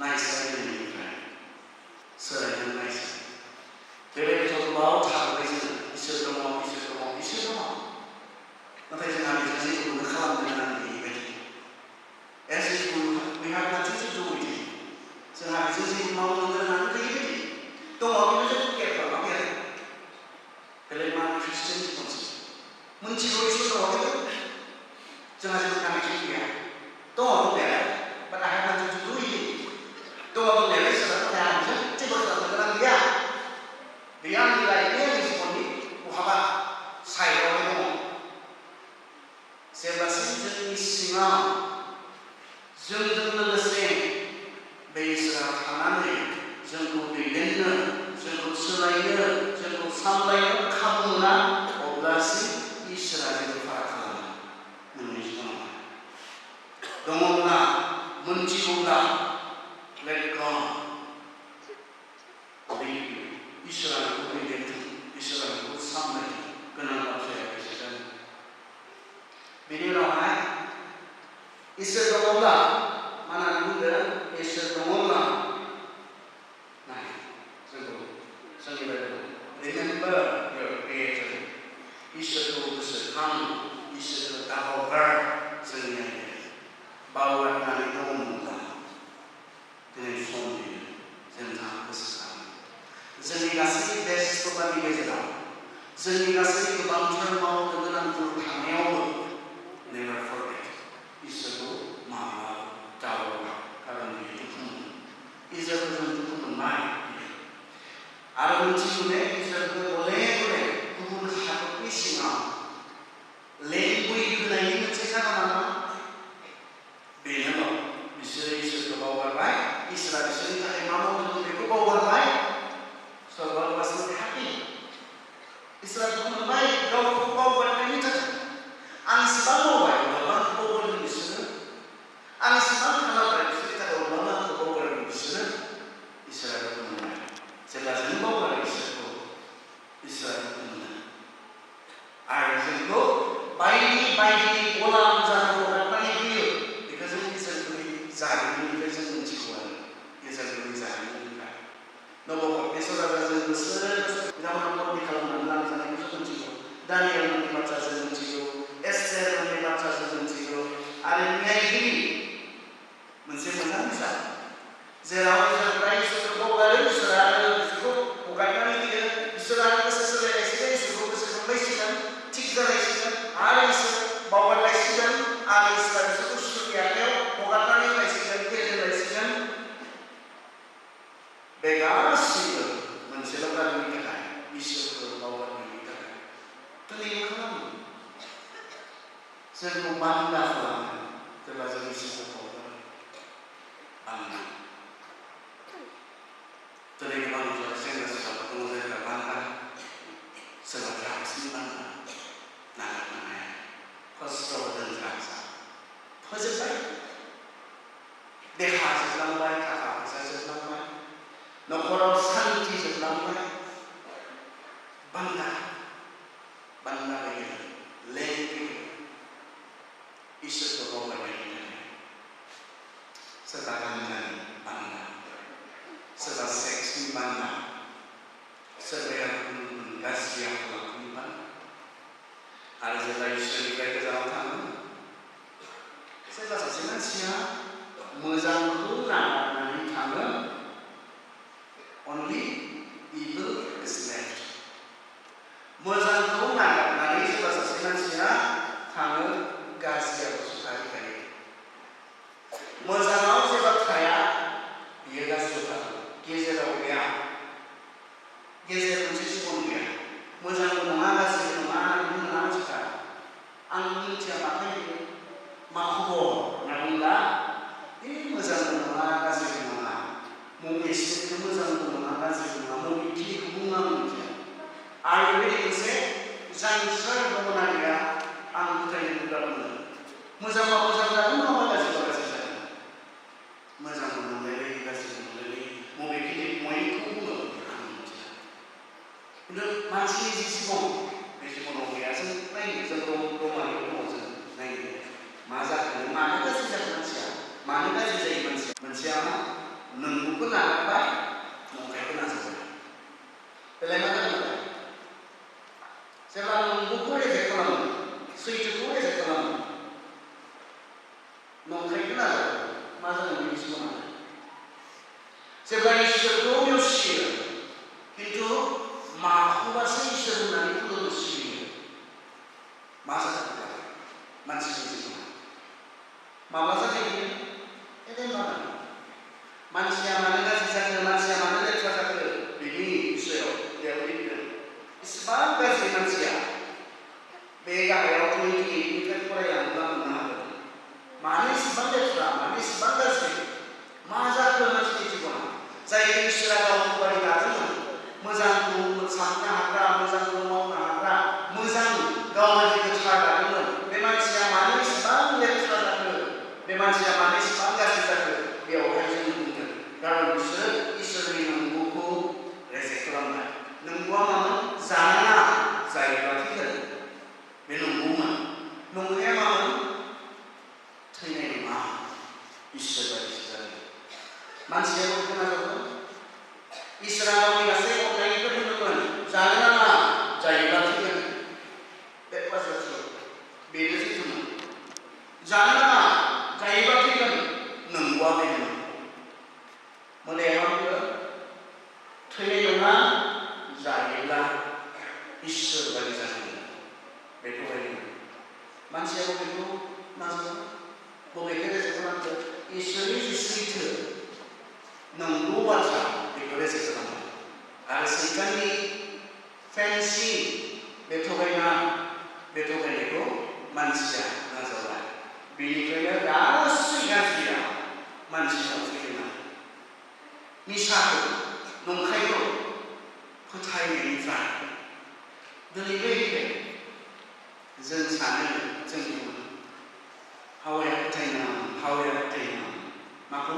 नायसाय दिनैनिफ्राय सोलायनो नायसाय बेबायदिथ' गोबाव थाबोबाय जोङो इसोर दङ इसोर दङ इसोर दङ नाथाय जोंहा बेजों जेबो खालामनो गोनां गैयैबायदि as if we have nothing to do with it जोंहा बेजों जेबो मावनो गोनां गैयैबायदि दङ खिन्थु जों केयार खालामाखै आरो बेलाय मा ख्रिस्टियान जिबनसो मोनथिगौ इसोर दङ खिन्थु जोंहा जेबो कानेक्सन गैया दङ दंनाया बाट आइ हेभ नाथिं टु डु with it Doa mengenai serta coba terang dia. Dia nilainya disebut bahwa saya orang sebasis jenis singa जों लोगोसे बे इसोरा थानानै जोंखौ दैदेननो जोंखौ सोलायनो जोंखौ सामलायनो खाबु मोना अब्लासो इसोरा जेबो फाराग खालामा नोंनि जिउआव दङब्ला मोनथिगौब्ला let God इसोरा नोंखौ दैदेनथों इसोरा नोंखौ सामलायथों गोनां बाथ्राया बेसो बेनि उनावहाय इसोर दङब्ला माना बुंदों इसोर दङब्ला नाय जोंखौ जोंनि बायदियाव remember your creator इसोरखौ गोसोखां इसोरखौ दाबावगार जोंनि बावगारनानै दङमोनब्ला दिनै सम जोंहा गोसोखां जोंनि गासै बेस्थ'तानि गेजेराव जोंनि गासै गोबांथार मावनो गोनांफोर थानायावबो never forget इसोरखौ माब्ला दाबावगा खारन बियो दुखु मोनो इसोरखौ जों दुखु मोनबाय आरो मोनथिगौ दे इसोरखौ गले गले गुबुन हादरनि सिङाव लेंगुइ होनायनि मोनसे जाहोना मा बेनोल' बिसोरो इसोरखौ बावगारबाय इसोरा बिसोरनि थाखाय मा मावदों बेखौ बावगारबाय so God was not happy इसोरा दुखु मोनबाय गावखौ बावगारनायनि थाखाय आं इसेबां मावबाय अब्लाबो आंखौ बावगारदों बिसोरो आं इसेबां खालामबाय बिसोरनि थाखाय अब्लाबो आंखौ बावगारदों बिसोरो इसोरा दुखु मोनबाय जेब्ला जों बावगारो इसोरखौ इसोरा दुखु मोनो आरो जोंखौ बायदि बायदि गलाम जानो हगारनानै होयो बेखौ जों इसोरनि जारिमिननिफ्राय जों मिथिगौ आरो इसोरनि जारिमिननिफ्राय नबकर्तेश्वर राजाजों बोसोर बिथांमोना कपि खालामनानै लांजानायखौ जों मिथिगौ दानियेलनि बाथ्रा जों मिथिगौ एस्तेरनि बाथ्रा जों मिथिगौ आरो न्यायगिरि मोनसे मोजां बिजाब जेराव इसोरफ्रा इसोरखौ बावगारो इसोरा आरो बिसोरखौ हगारनानै होयो इसोरा गोसो सोलायलायसिगोन इसोरखौ गोसोखांलायसिगोन थिग जालायसिगोन आरो इसोर बावगारलायसिगोन आरो इसोरा बिसोरखौ सुथुरनि आखायाव हगारनानै होलायसिगोन फेजेनलायसिगोन बे गासैबो मोनसेल' गामिनि थाखाय इसोरखौ बावगारनायनि थाखाय दिनै मा खालामो जोंखौ बान्दा खालामो जेब्ला जों इसोरखौ बावगारो बान्दा दिनै गोबां सेंग्रा सिख्लाफोर दङ जायफ्रा बान्दा सोरबा ड्राग्सनि बान्दा नागारनो हाया खस्थ' होदों ड्राग्सआ फोजोबबाय देहा जोबलांबाय थाखा फैसा जोबलांबाय न'खराव सान्थि जोबलांबाय बान्दा बान्दा गैया लें गैया इसोरखौ बावगारनायनि थाखाय सोरबा गान्जानि बान्दा सोरबा सेक्सनि बान्दा सोरबाया गुबुन गाज्रि आखलनि बान्दा आरो जेब्ला इसोरनिफ्राय गोजानाव थाङो सोरबा सासे मानसिया मोजांखौ नागारनानै थाङो only evil is left मोजांखौ नागारनानै सोरबा सासे मानसिया थाङो गाज्रियावसो थाहैखायो मोजाङाव जेब्ला थाया बियो गाज्रियाव थाङो गेजेराव गैया गेजेर मोनसे जिबन गैया मोजांबो नङा गाज्रिबो नङा होननानै बुङो ना मानसिफ्रा आं मिथिया माथो मा खबर होनना बुंब्ला मोजांबो नङा गाज्रिबो नङा मबे स्टेटखौ मोजांबो नङा गाज्रिबो नङा मबे खिनिखौ बुङो आं मिथिया आरो बेबायदि मोनसे जांसार दङना गैया आं फोथायनो गोब्राब मोनो मोजांबा मोजां जागोन नङाबा गाज्रिबा गाज्रि जागोन मोजांबो मोनलायलायो गाज्रिबो मोनलायलायो मबे खिनि पइन्टखौ बुङो आं मिथिया खिन्थु मानसिनि जि जिबन बे जिबनाव गैया जों नायनो जों रमारियाव दङ जों नायनो मा जाखो मानो गाज्रि जाखो मानसिया मानो गाज्रि जायो मोनसेया मा नंगौखौ नागारबाय नंखायखौ नाजाबाय बेलाय मा जागोन जेब्ला नंगौखौ रेजेक्ट खालामो सैथोखौ रेजेक्ट खालामो नंखायखौ नाजाबाय मा जागोन बेनि जिबना जेब्ला इसोरखौ नेवसियो खिन्थु माखौबासो इसोर होननानै खुलुमनो सिबियो मा जागोन मानसिनि जिबना माब्ला जागायो एदेन मानसिया गावबायदि गोथार दादोंमोन बे मानसिया मानो इसेबां लेथ्रा जाखो बे मानसिया मानो इसेबां गाज्रि जाखो बेयावहाय जों बुंगोन खारन बिसोरो इसोरनि नंगौखौ रेजेक्ट खालामबाय नंगौआ मामोन जानाङा जायोब्ला थैगोन बे नंगौमोन नंखाया मामोन थैनाय नङा इसोर बायदिसो जादों मानसियाबो खोनादोंमोन इसोरा गावनि गासै अननायनिफ्राय बुंदोंमोन जानो नाङा जायोब्ला थैगोन बे बाथ्राखौ बेनो सैथोमोन जानो नाङा जायोब्ला थैगोन नंगौआ बेनो मोदाया मा बुङो थैनाय नङा जायोब्ला इसोर बायदि जागोन बेखौ रायलायो मानसियाबो बेखौ नाजावो बबेखौ रेजेक्ट खालामखो इसोरनि जि सैथो नंगौ बाथ्रा बेखौ रेजेक्ट खालामो आरो सैताननि फेन्सि बे थगायनायखौ मानसिया नाजावबाय बेनिफ्रायनो गासै गाज्रिया मानसिनाव फैदों निसाखौ नंखायखौ फोथायनायनिफ्राय दिनै बे एखे जों सानो जों बुङो हावाया फोथायनाङामोन माखौ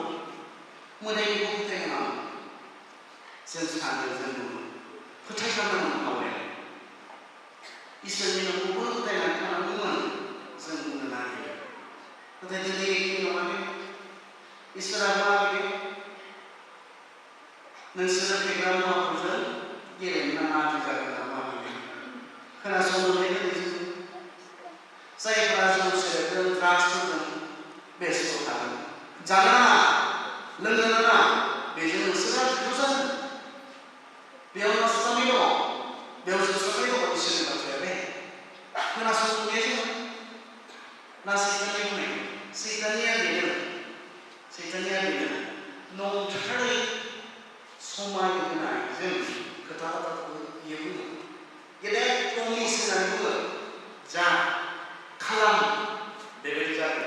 मोदायखौ फोथायनाङामोन जों सानो जों बुङो फोथायथारनांगौमोन हावाया इसोरनि नंगौखौनो फोथायनानै थानांगौमोन जों बुंनो नागिरो नाथाय दिनै एखे नङा इसोरा माबायदि नोंसोरो फेग्रा मुवाफोरजों गेलेनो नाङा जागोन माबायदि खोनासंनानै दिनै जायफोरा जौ सेरेबजों ड्राग्सफोरजों बेस्थ' थागोन जानो नाङा लोंनो नाङा बेजों नोंसोरा दुखु जागोन बेयाव नासथानाय दङ बेयाव जोबस्रांनाय दङ इसोरनि बाथ्राया बे खोनासंनाया जोङो ना सैताननि बुंनाय सैताननिया बेनो नंथारै समाय होनायजों खोथाखौ बियो बुङो गेदेर प्रमिस होननानै बुङो जा खालाम बेबायदि जागोन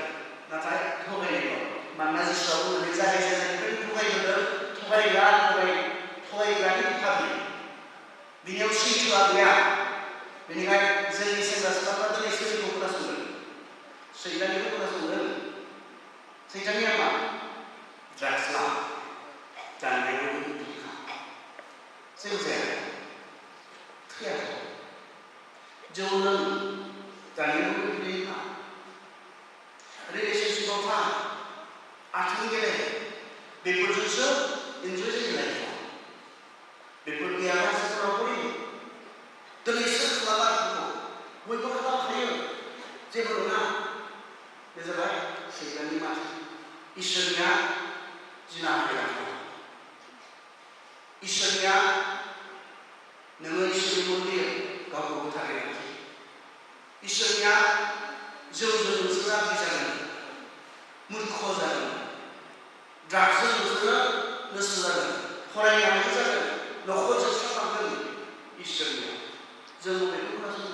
नाथाय थगायनाय दं मानोना जिसुआ बुंनानै जागायजेननायनिफ्राय थगायग्रानि बिफाबि बिनियाव सैथोआ गैया बेनिखायनो जोंनि सेंग्रा सिख्लाफ्रा दिनै सोरखौ खोनासंदों सैताननिखौ खोनासंदों सैताननिया मा ड्राग्स ला जानायखौ जेबो जाया थैयाखै जौ लों जानायखौ गोग्लैयोना रिलेशनशिपआव था आथोन गेले बेफोरजोंसो इन्जय जायो लाइफआव बेफोर गैयाबा जोंनाव बोरै दिनै सोर खालामा बेफोरखौ बयबो खालामखायो जेबो नङा बे जाबाय सैताननि माथो इसोरनिया जिनाहारि इसोरनिया नोङो इसोरनि मन्दिर गावखौ गोथारै लाखि इसोरनिया जौजों नोंसोर गाज्रि जागोन मूर्ख जागोन ड्राग्सजों नोंसोरो गोसो जागोन फरायनो हायै जागोन न'खर जोबस्रांलांगोन इसोरनिया जों बेखौ खोनासंनो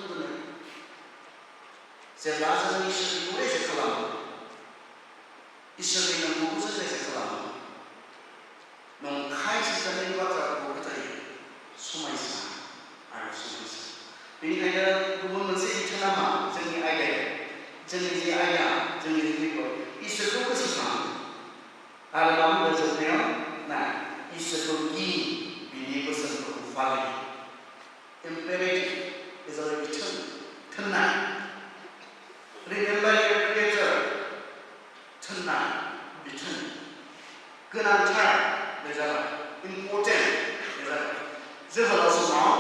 जेब्ला जों इसोरनिखौ रेजेक्ट खालामो इसोरनि नंगौखौ जों रेजेक्ट खालामो नंखाय सैताननि बाथ्राखौ फोथायो समायसा बेनिखायनो गुबुन मोनसे बिथोना मा जोंनि आयदायाव जोंनि जे आयदा जोंनि जिउआव इसोरखौ गोसोखाङो आरो मा बुंदों जोबनायाव ना इसोरखौ गि बिनि बोसोनफोरखौ फालियो इम्पेरेटिभ बे जाबाय बिथोन थोननाय रिमेम्बार योर क्रिएटर थोननाय बिथोन गोनांथार बे जाबाय इम्परटेन्ट बे जाबाय जोहोलाव समाव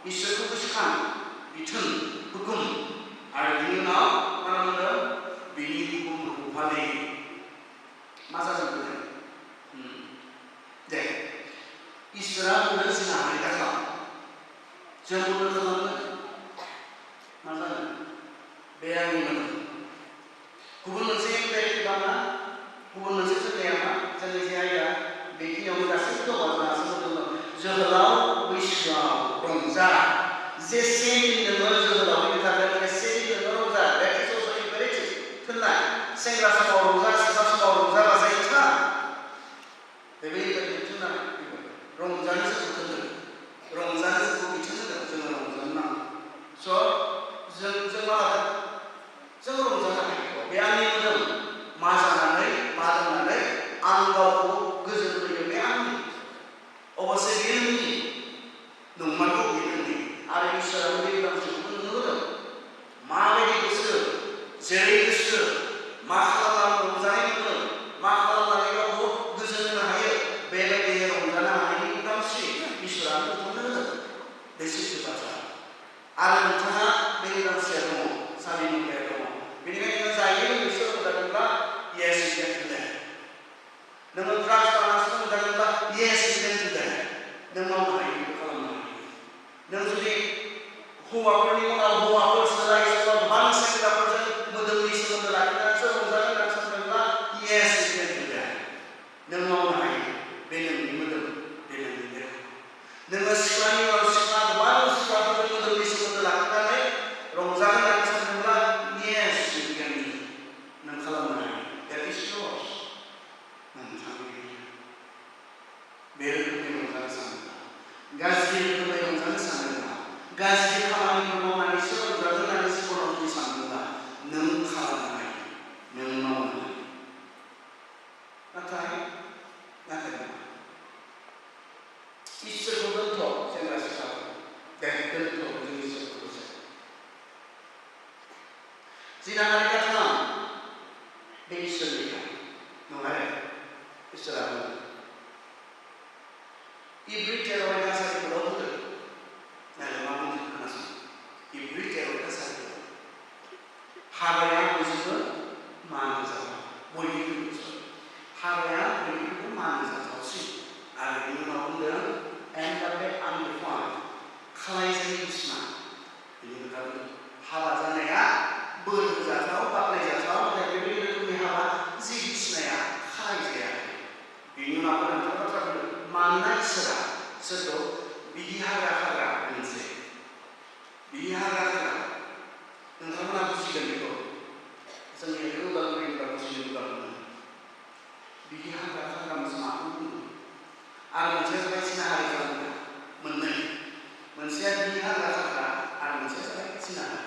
इसोरखौ गोसोखां बिथोन हुकुम आरो बिनि उनाव मा बुंदों बिनि हुकुमफोरखौ फालियो मा जादों दे इसोरा बुंदों जिनाहारि दाखालाम जों बुंनो खालामनो सालिनि रावसिया दङ, सालिनि मुगाया दङ। बेनिखायनो जायो लोङै सोलोंजादोंब्ला yes you can do that. नोङो ड्राग्स लाना सोलोंजादोंब्ला yes you can do that. नों मावनो हायो, बेखौ खालामनो हायो। नों जुदि हौवाफोरनि उनाव हौवाफोर सोलाय सोल' गोबां सेंग्राफोरजों मोदोमनि सोमोन्दो लाखिनानैसो रंजानो होनना सानदोंब्ला yes you can do that. नों मावनो हायो, बे नोंनि मोदोम, बे नोंनि देहा। नोङो सिख्लानि उनाव सिख्ला गोबां सिख्लाफोरजों मोदोमनि सोमोन्दो लाखिनानै रंजानो होननानै सानदोंब्ला yes you can do that. नों खालामनो हायो, that is yours. नोंथांनि बे रोखोमनि रंजानो सानोब्ला, गाज्रि रोखोमै रंजानो सानोब्ला, गाज्रि खामानिफोर मावनानैसो रंजानो होननानै जिबनाव जुदि सानदोंब्ला नों खालामनो हायो, नों मावनो हायो। नाथाय नङा। इसोरखौ दोनथ', सेंग्रा सिख्लाफोर, दे दोनथ' जों इसोरखौ दसे। जिनाहारि खालाम, बे इसोरनि नङा आरो इसोरा बुङो। इब्रि टेराव गासारिफोराव बुंदों, नाथाय मा बुंदों खोनासं। इब्रि टेराव गासारिफोराव हाबाया बयजोंबो मान होजाथाव, बयनिख्रुइबो हाबाया बयनिख्रुइबो मान होजाथावसिन। आरो बेनि उनाव बुंदों and the undefined, खालायजायै बिसिना। बेनि खोथा बुंदों हाबा जानाया बोर होजाथाव, बाख्नायजाथाव, नाथाय बेबायदि रोखोमनि हाबा जि बिसिनाया खालायजाया। बेनि उनाव गोनांथार बाथ्रा बुंदों मानोना इसोरा सोरखौ बिदि हाग्रा खाग्रा मोनसे बिदि हाग्रा खाग्रा नोंथांमोना बुजिगोन बेखौ। जोंनि उदालगुरिफ्रा बुजिनो गोब्राब मोनो। बिदि हाग्रा खाग्रा मोनसे माखौ बुङो? आरो मोनसेया जाबाय जिनाहारि खालामग्रा, मोननै। मोनसेया बिदि हाग्रा खाग्रा आरो मोनसेया जाबाय जिनाहारि।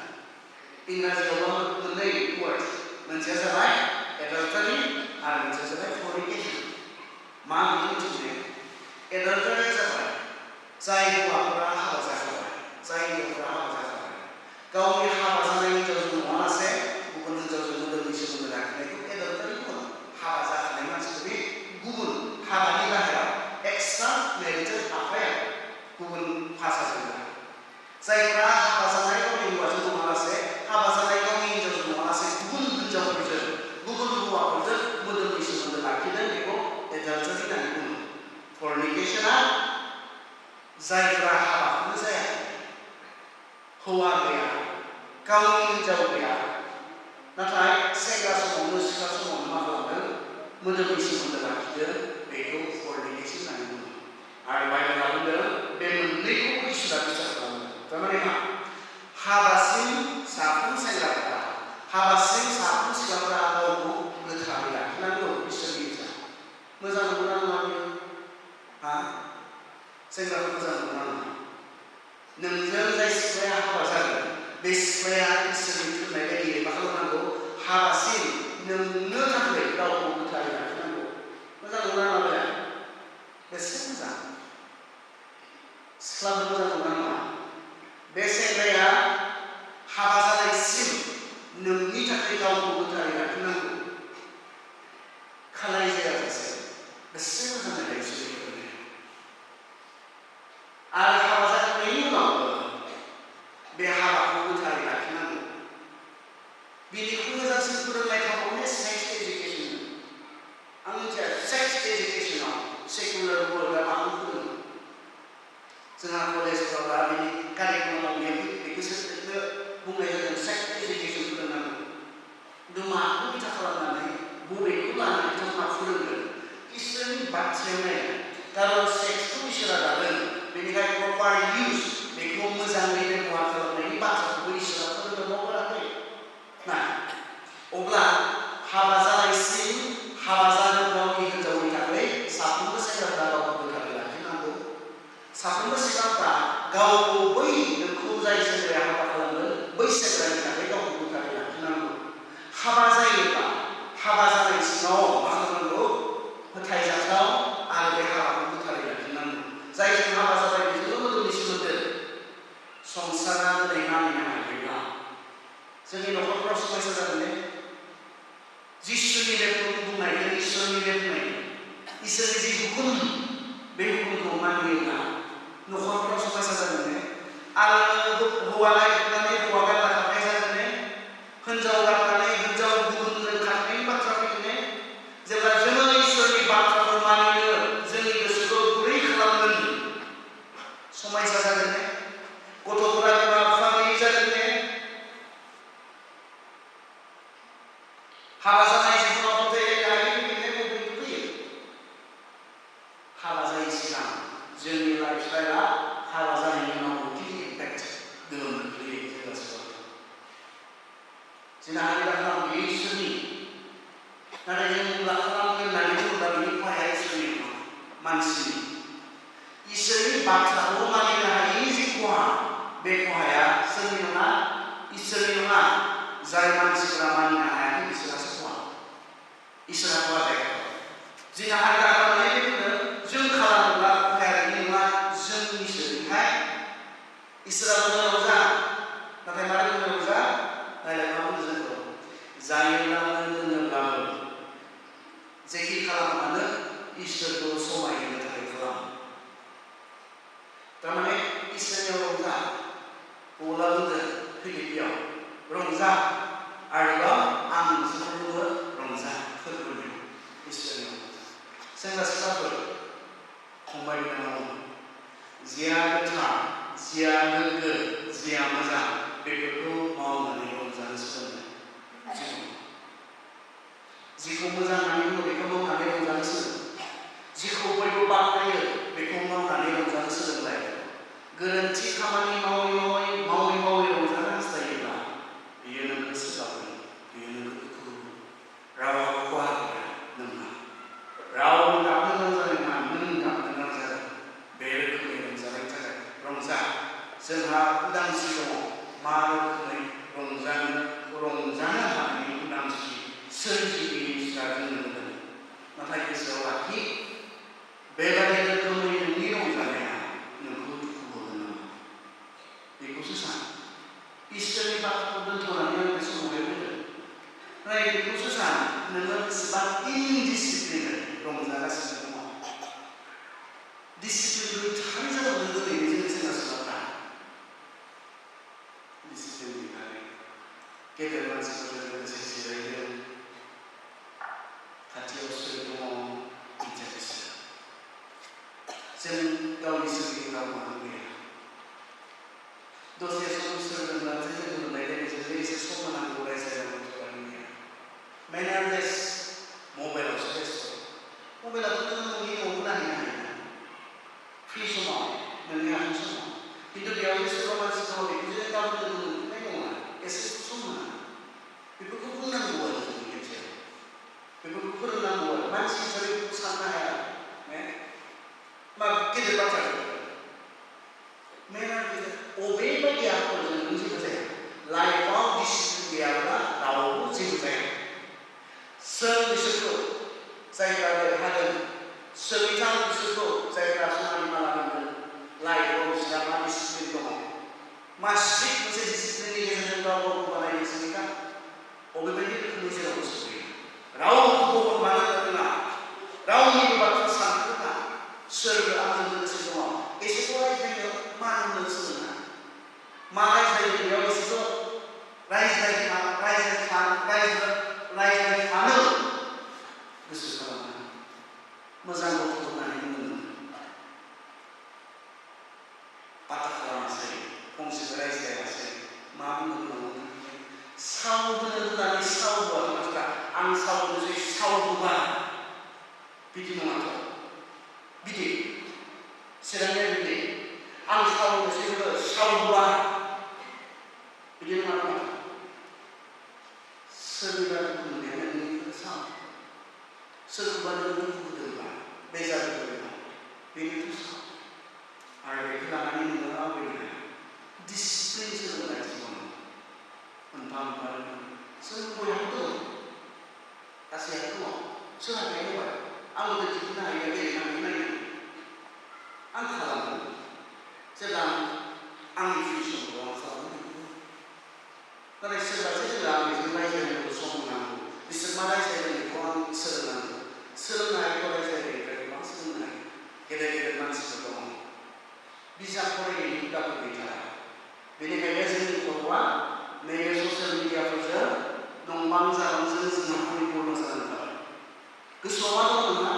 इंराजियावबा मोननै वार्ड, मोनसेया जाबाय एडल्टारि आरो मोनसेया जाबाय फर्निकेशन। मा बेखौ मिथियो? एडल्टारिया जाबाय जाय हौवाफोरा हाबा जाखाबाय, जाय हिनजावफोरा हाबा जाखाबाय, गावनि हाबा जानाय हिनजावजों नङालासे गुबुन हिनजावजों मोदोमनि सोमोन्दो लाखिनायखौ एडल्टारि बुङो। हाबा जाखानाय मानसिखौ गुबुन हाबानि बाहेराव एक्सट्रा मेरिटेल आफायाव गुबुन भाषाजों जायफ्रा हाबा जानाय गावनि हौवाजों नङालासे, हाबा जानाय गावनि हिनजावजों नङालासे गुबुन हिनजावफोरजों, गुबुन हौवाफोरजों मोदोमनि सोमोन्दो लाखिदों, बेखौ एडल्टारि होननानै बुङो। फर्निकेशना जायफ्रा हाबाखौनो जायाखै, हौवा गैया, गावनि हिनजाव गैया, नाथाय सेंग्रा समावनो सिख्ला समावनो मा खालामदों? मोदोमनि सोमोन्दो लाखिदों, बेखौ फर्निकेशन होननानै बुङो। आरो बाइबेला बुंदों बे मोननैखौ इसोरा बिसार खालामदों। थारमाने मा? हाबासिम साफ्रोम सेंग्राफोरा, हाबासिम साफ्रोम सिख्लाफोरा गावखौ गोथारै लाखिनांगौ, इसोरनि इच्छा। मोजां नंगौना नङा बेयो? हा? सेंग्राफोर मोजां नंगौना नङा? नोंजों जाय सिख्लाया हाबा जागोन, बे सिख्लाया इसोरनि थिननाय बायदियै मा खालामनांगौ? हाबासिम नोंनो थाखाय गावखौ गोथारै लाखिनांगौ। मोजां नंगौना नङा? बेसे मोजां। सिख्लाफोर मोजां नंगौना नङा? बे सेंग्राया हाबा जानायसिम नोंनि थाखाय गावखौ गोथारै लाखिनांगौ, खालाय जायाजासे। बेसे मोजां नालाय इसोरनि फोरोंनाया। आरो हाबा जाखांनायनि उनावबो बे हाबाखौ गोथारै लाखिनांगौ। बेनिख्रुइ मोजांसिन फोरोंनाय थाबावनो सेक्स एजुकेसन। आं मिथिया सेक्स एजुकेसनाव सेकुलार वर्ल्डआ माखौ फोरोङो? जोंहा कलेजफ्राव दा बिनि कारिकुलामाव बेखौसो बुंनाय जादों सेक्स एजुकेसन फोरोंनांगौ। खिन्थु माखौ बिथा खालामनानै, बबेखौ लानानै बिथांमोना फोरोंगोन? इसोरनि बाथ्रायाव नाय। कारन सेक्सखौ इसोरा दादों, बेनिखायनो प्रपार इउज, बेखौ मोजाङै बेबहार खालामनायनि बाथ्राखौबो इसोरा फोरोंनो मावगाराखै ना। अब्ला हाबा जानायसिम हाबा जानो गावनि हिनजावनि थाखाय साफ्रोमबो सेंग्राफ्रा गावखौ गोथारै लाखिनांगौ। साफ्रोमबो सिख्लाफ्रा गावखौ बै नोंखौ जाय सेंग्राया हाबा खालामगोन, बै सेंग्रानि थाखाय गावखौ गोथारै लाखिनांगौ। हाबा जायोब्ला हाबा जानाय सिङाव मा खालामनांगौ? फोथायजाथाव आरो बे हाबाखौ गोथारै लाखिनांगौ। जायजों हाबा जाबाय बेजोंल' मोदोमनि सोमोन्दो। संसारा दिनै मानिनो हायोब्ला जोंनि न'खरफ्राव समायसा जागोन ने? जिसुनि बे बुंनायजों, इसोरनि बे बुंनायजों, इसोरनि जि हुकुम, बे हुकुमखौ मानियोब्ला न'खरफ्राव समायसा जागोन ने? आरो हौवा नागिरनानै हौवा गारना हाबा जानाय जिबनाव गारि फैनाय बबेनिफ्राय फैयो? हाबा जायै सिगां जोंनि लाइफस्टाइला हाबा जानायनि उनाव इम्पेक्ट गोहोम खोख्लैयो जों गासैबो। जोंना हाबा खालाम बेयो इसोरनि, नाथाय जों बुंब्ला खालामगोन होननानै बुङोब्ला बिनि खहाया इसोरनि नङा, मानसिनि। इसोरनि बाथ्राखौ मानिनो हायिनि जि खहा, बे खहाया सोरनि नङा? इसोरनि नङा। जाय मानसिफोरा मानिनो हायाखै बिसोरासो खहा। इसोरा खहा जायाखै। जोंहा हाबा खालामनानै बुङो जों खालामोब्ला खहाया बिनि नङा, जोंनिसो। बेहाय इसोरा बुङो रंजा, नाथाय मारै बुङो रंजा? नायलाय मा बुङो जोंखौ? जायोब्लाबो लोङोब्लाबो जेखि खालामा मानो इसोरखौ समायहोनो थाखाय खालाम। थारमाने इसोरनियाव रंजा। पौला बुंदों फिलिपियाव रंजा, आरोबाव आं नोंसोरखौ बुङो रंजा फोरबोनि इसोरनियाव। सेंग्रा सिख्लाफोर, फंबाय बिनानाव, जिया गोथार, जिया गोग्गो, जिया मोजां, बेफोरखौ मावनानै रंजानो सोलोंदों। जिखौ मोजां होननानै बुङो बेखौ मावनानै रंजानो सोलों। जिखौ बयबो बाख्नायो बेखौ मावनानै रंजानो सोलोंलाय। गोरोन्थि खामानि मावै रंजानो हास्थायोब्ला बियो नोंखौ सोलाबगोन, बियो नोंखौ दुखु होगोन। रावबो खहा गैया नोंहा। रावबो गाबनो गोनां जानाय नङा, नों गाबनो गोनां जागोन। बे रोखोमनि रंजानायनि थाखाय रंजा। जोंहा उदांस्रि दङ। मा रोखोमै रंजानो हानायनि उदांस्रि सोरजिगिरि इसोरा जोंनो होदों। नाथाय गोसोआव लाखि, बेबादि रोखोमै नोंनि रंजानाया नोंखौ दुखु होगोन नामा? बेखौसो सान। इसोरनि बाथ्राखौ दोनथ'नानै आं बे समावहाय बुंदों। नाथाय बेखौसो सान, नोङो बेसेबां इनडिसिप्लिनै रंजागासिनो दङ। डिसिप्लिन गैथारै जादों दिनैनि जोंनि सेंग्रा सिख्लाफ्रा। डिसिप्लिन गैथारै। गेदेर मानसिफोरजों लोगोसे जिरायदों, खाथियाव सोर दङ मिथिया बिसोर। जों गावनि सोरगिदिं रावबो गैया। दसे सम सोरजोंबा लोगो मोननाय लोगोजों एसे सम होनांगौ, रायज्लायनांगौ गैया। मेनारलेस मबाइलावसो बेस्थ'। मबाइलाथ' नों नोंनि न'आवबो नायनो हायो फ्रि समाव, नोंनि आखाइ समाव। खिन्थु बेयाव जे सोरबा मानसि दङ बेखौ जे गावनो लोगो मोनफिननाय नङा, एसे सम होना बेफोरखौ बुंनांगौ आरो जोंनि गेजेराव। बेफोरखौ फोरोंनांगौ आरो मानसि हिसाबै बेखौ साननो हाया। मा गेदेर बाथ्रा अबेबायदि आखलजों नों जेबो जाया। लाइफआव डिसिप्लिन गैयाब्ला रावबो जेबो जाया। सोर बिसोरखौ जायफ्रा देरहादों, सोरबिथां बिसोरखौ जायफ्रा सनानि माला गानदों। लाइफआव बिसोरहा मा डिसिप्लिन दङ? मा स्ट्रिक्ट मोनसे डिसिप्लिननि गेजेरजों गाव गावखौ बानायनो सोलिखा? अबेबायदि रोखोमनि जेराव गोसो गैया। रावखौबो मानो रोङा, रावनिबो बाथ्रा साननो रोङा। सोरबो आंजों लोगोसे दङ, एसेखौ रायज्लायनो मा होननो सोलोङा। मा रायज्लायो बेयाव एसेखौ रायज्लायफानो गोसो खालामो। मोजां गथ' होननानै बुंदोंमोन, बाथा खालामासै, फंसेबो रायज्लायासै। मा बुंदोंमोन? साव होनो होननानै साव होआथ' मानसिफ्रा आं साव होनोसै, साव होबा बिदि नङाथ'। बिदि चिरांनिया बिदि आं साव होनोसै, साव होबा बिदि नङा। सोरनिबा दुखु मोननाया नोंनिखौ साव। सोरखौबा नों दुखु होदोंब्ला, बेजार होदोंब्ला बेनोथ' साव। आरो बेखौ लानानै नोङो आवगायनो हाया। डिसिप्लिन सोलोंनाय जिबनाव मोनफा मोनफा जों बयहाबो दङ, गासैहाबो दङ। सोलोंनाय दंबाय, आंबो दिन्थिनो हायो, गेलेनानै नायनो आं खालामो। जेब्ला आंनि फ्रि समखौ आं खालामो। नाथाय सोरबासो जोंहा बेजों रायज्लायनांगौ सम होनांगौ। बिसोर मा रायज्लायदों बेखौ आं सोलोंनांगौ। सोलोंनो हायोथ' रायज्लायनायनिफ्राय गोबां सोलोंनो हायो। गेदेर गेदेर मानसिफोर दङ, बिजाब फरायनायनि हुदाफोर गैथारा। बेनिखायनो जोंनि गथ'आ नैबे ससियेल मिडियाफोरजों नंबां जाबांजों जोंहा परिपुर्ण जानानै थाबाय। गोसोआव मा दं नोंहा?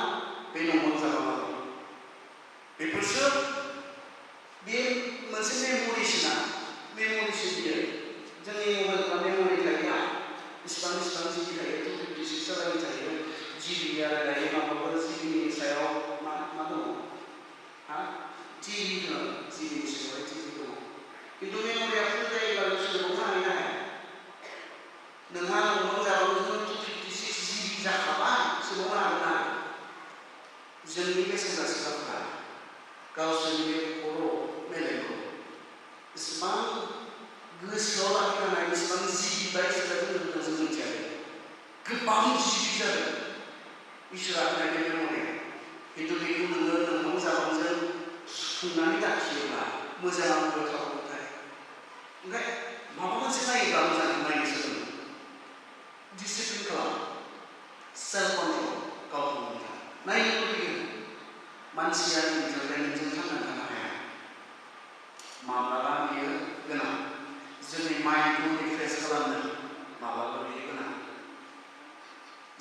बे नंबां जाबाङा दं। बेफोरसो बे मोनसे मेम'रिसोना, मेम'रिसो बियो। जोंनि मबाइलफ्रा मेम'रि थायोना, बेसेबां जिबि थायो, 256 जिबा इसोरा जोंनो जों मिथिया गोबां जिबि जादों इसोरा होनाय लोगो मथे खिन्थु बेखौ नोङो नोंनाव जाबांजों सुफुंनानै लाखियोब्ला मोजां गोथावथाय ओमफ्राय माबा मोनसे नायोब्ला मोजां नायनो सोलोङो डिसिप्लिन खालाम सेल्फ कन्ट्रल गावखौ हमथा नायनो लुबैयो मानसिया इन्टारटेनमेन्टजों थांनानै थानो हाया माब्लाबा बेयो गोनां जोंनि माइन्डखौ रिफ्रेश खालामनो माब्लाबा बेयो गोनां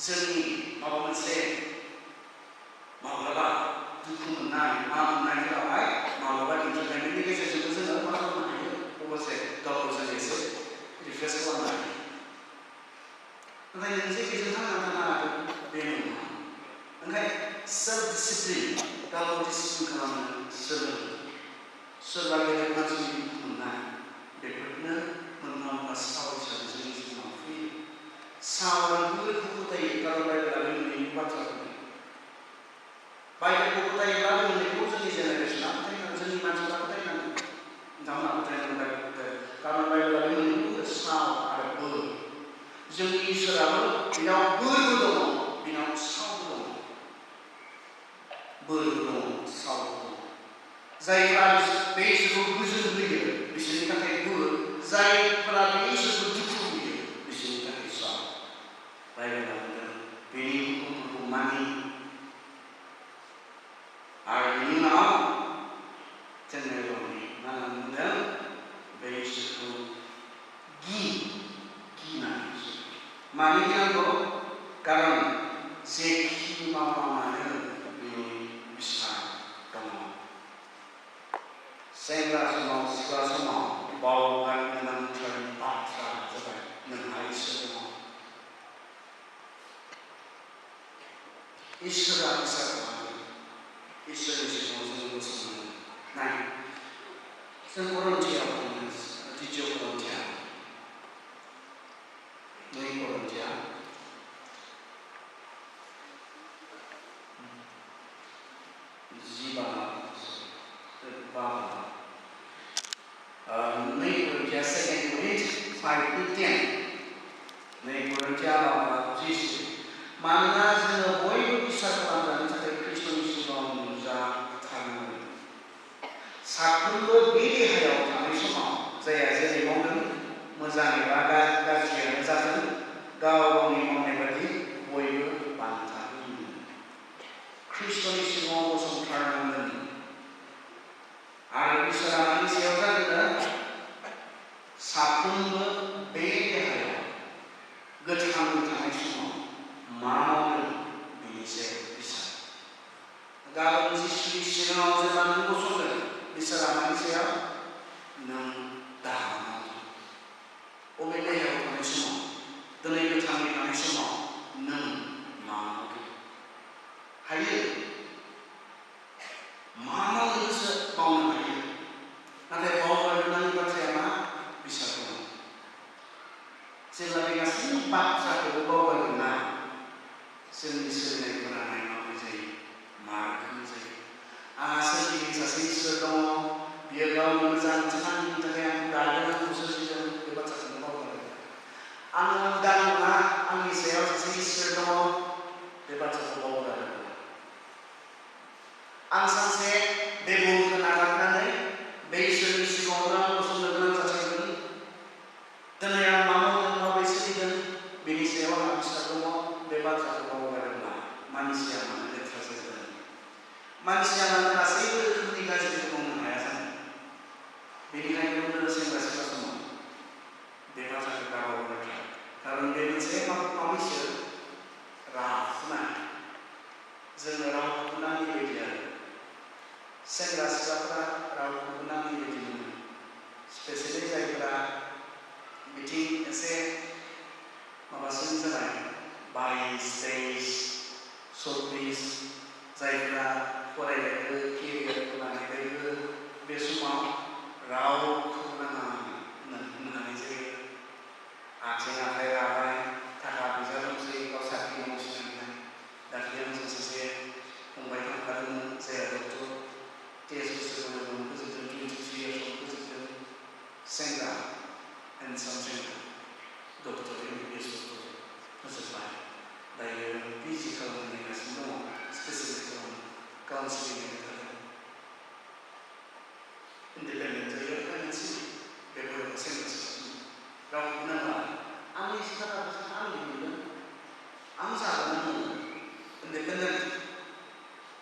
जोंनि माबा मोनसे माब्लाबा दुखु मोननाय मा मोननायफोरावहाय माब्लाबा इन्टारटेनमेन्टनि गेजेरजोंबो जोङो मा खालामनो हायो अबसे गावखौ जों एसे रिफ्रेश खालामनो हायो नाथाय नों जे बेजों थांनानै थानो हागोन बे नङा ओंखायनो सेल्फ डिसिप्लिन गावखौ डिसिप्लिन खालामनो सोलों सोरबा गेदेर मानसिनि दुखु मोननाय बेफोरनो मोनफा मोनफा साव हिसाबै जोंनि जिउआव फैयो सावखौ फोथायो कारन बाइबेला बे मोननैनि बाथ्राखौ बाइबेलखौ फोथायोब्ला बे मोननैखौ जोंनि जेनेरेसना फोथायनांगोन जोंनि मानसिफ्रा फोथायनांगोन नोंथांमोना फोथायनांगोन बाइबेलखौ फोथायो कारन बाइबेला बे मोननैखौ साव आरो बोर जोंनि इसोराबो बेनाव बोरबो दङ बेनाव सावबो दङ बोरबो दङ सावबो दङ जायफ्रा बे इसोरखौ गोजोन होयो बिसोरनि थाखाय बोर जायफोरा बे इसोरखौ दुखु होयो बिसोरनि थाखाय साव बाइबेला बुंदों बेनि हुकुमफोरखौ मानि आरो बेनि उनाव जोंनो गावनि मा होनना बुंदों बे इसोरखौ गिनानै मानो गिनांगौ कारन जेखि मावा मानो बेनि बिसा दङ सेंग्रा समाव सिख्ला समाव बावगार गोनांथार बाथ्रा जाबाय नोंहा इसोर दङ इसोरा बिसा खालामो इसोरनि सिगाङाव जों गसंनानै नाय जों करन्थियाव द्वितीय करन्थिया 2 Korintia 2 Korintia 2 Korinth 5-10 2 Korintia 10 मानोना जोङो बयबो बिसार खालामजानो थाखाय ख्रिस्ट'नि सिगाङाव नुजाथारनांगोन साफ्रोमबो बे देहायाव थानाय समाव जायहा जेरै मावदों मोजां एबा गाज्रियानो जाथों गाव गावनि मावनाय बायदि बयबो बान्था मोनो ख्रिस्ट'नि सिगाङाव गसंथारनांगोन आरो इसोरा मानि सायाव जागोन साफ्रोमबो बे देहायाव गोथाङै थानाय समाव मा मावदों बेनि सायाव बिसार गाबोन जिसुनि सिगाङाव जेब्ला नों गसंगोन इसोरा मानि सायाव नों दाहा मावदों अबे देहायाव थानाय समाव दिनै गोथाङै थानाय समाव नों मा मावदों हायो मा मावनो गोसो मावनो हायो नाथाय बावगारनांगौ बाथ्राया मा बिसार दङ जेब्ला बे गासै बाथ्राखौ बावगारगोन ना जोंनि सोलिनायफोरा माबोरै जायो मा रोखोमनि जायो आंहा सोरगिदिं सासे इसोर दङ बियो गावनि मोजां थांखिनि थाखाय आं दादों आंखौ सोरजिदों बे बाथ्राखौनो बावगारो आङो उदां नङा आंनि सायाव सासे इसोर दङ बे बाथ्राखौ बावगारो आं सानसे बे बुहुमखौ नागारनानै बे इसोरनि सिगाङावनो आं गसंनो गोनां जाथारगोन दिनै आं मा मावदों माबोरै सोलिदों बेनि सायाव आंहा बिसार दङ बे बाथ्राखौ बावगारोब्ला मानसिया मानो लेथ्रा जागोन मानसिया मानो गासैबो रोखोमनि गाज्रिखौ मावनो हाया जानो बेनिखायनो बुंदों सेंग्रा सिख्ला समाव बे बाथ्राखौ बावगारथार कारन बे मोनसे माबायसो राफुनाय जोंनो रावखौबो नाङि बायदि आरो सेंग्रा सिख्लाफोरा रावखौबो नाङि बायदि मोनो स्पेसियेलि जायफोरा बिथिं एसे माबासिन जानाय 22-23 24 जायफोरा फरायनायखौ केरियारखौ लानायखायबो बे समाव रावखौबो नाङा होननानै जायो आथिं आखाइ राबाय थाखा फैसा दंसै गाव साख्रि मावसिनांगोन दाख्लै आंजों सासे फंबाय थांफादोंमोन जायहा डक्टर 13 बोसोरावनो फोजोबदों 23 इयार्सआव फोजोबदों सेंग्रा हेन्डसाम सेंग्रा dokter MBBS dokter फोजोबबाय दायो PG खालामनो नेगासिनो दङ स्पेसियेलिस्ट काउन्सिलिंनि थाखाय independent जायो फाइनान्सियेलि बेफोर सेंग्रा रावखौ नाङा आंनि सिखाराबो आंनि मोनगोन आं जागोन आङो independent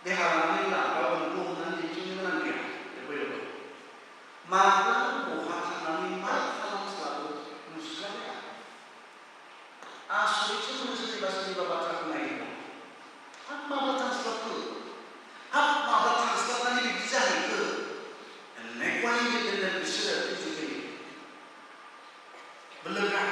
देहा लानानै ला गावनो बुंनानै दिन्थिनो गोनां गैया बेफोरबायदि माब्ला बहा थांनानै मा खालामस्लाबो नुस्लाबा आसरितसो मोनो सोरनिबा बाथ्राखौ नायोब्ला हाब माब्ला थांस्लाबखो हाब माब्ला थांस्लाबनानै बिदि जाहैखो मेगवानि independent बिसोरो फिजिकेलि बोलोगोरा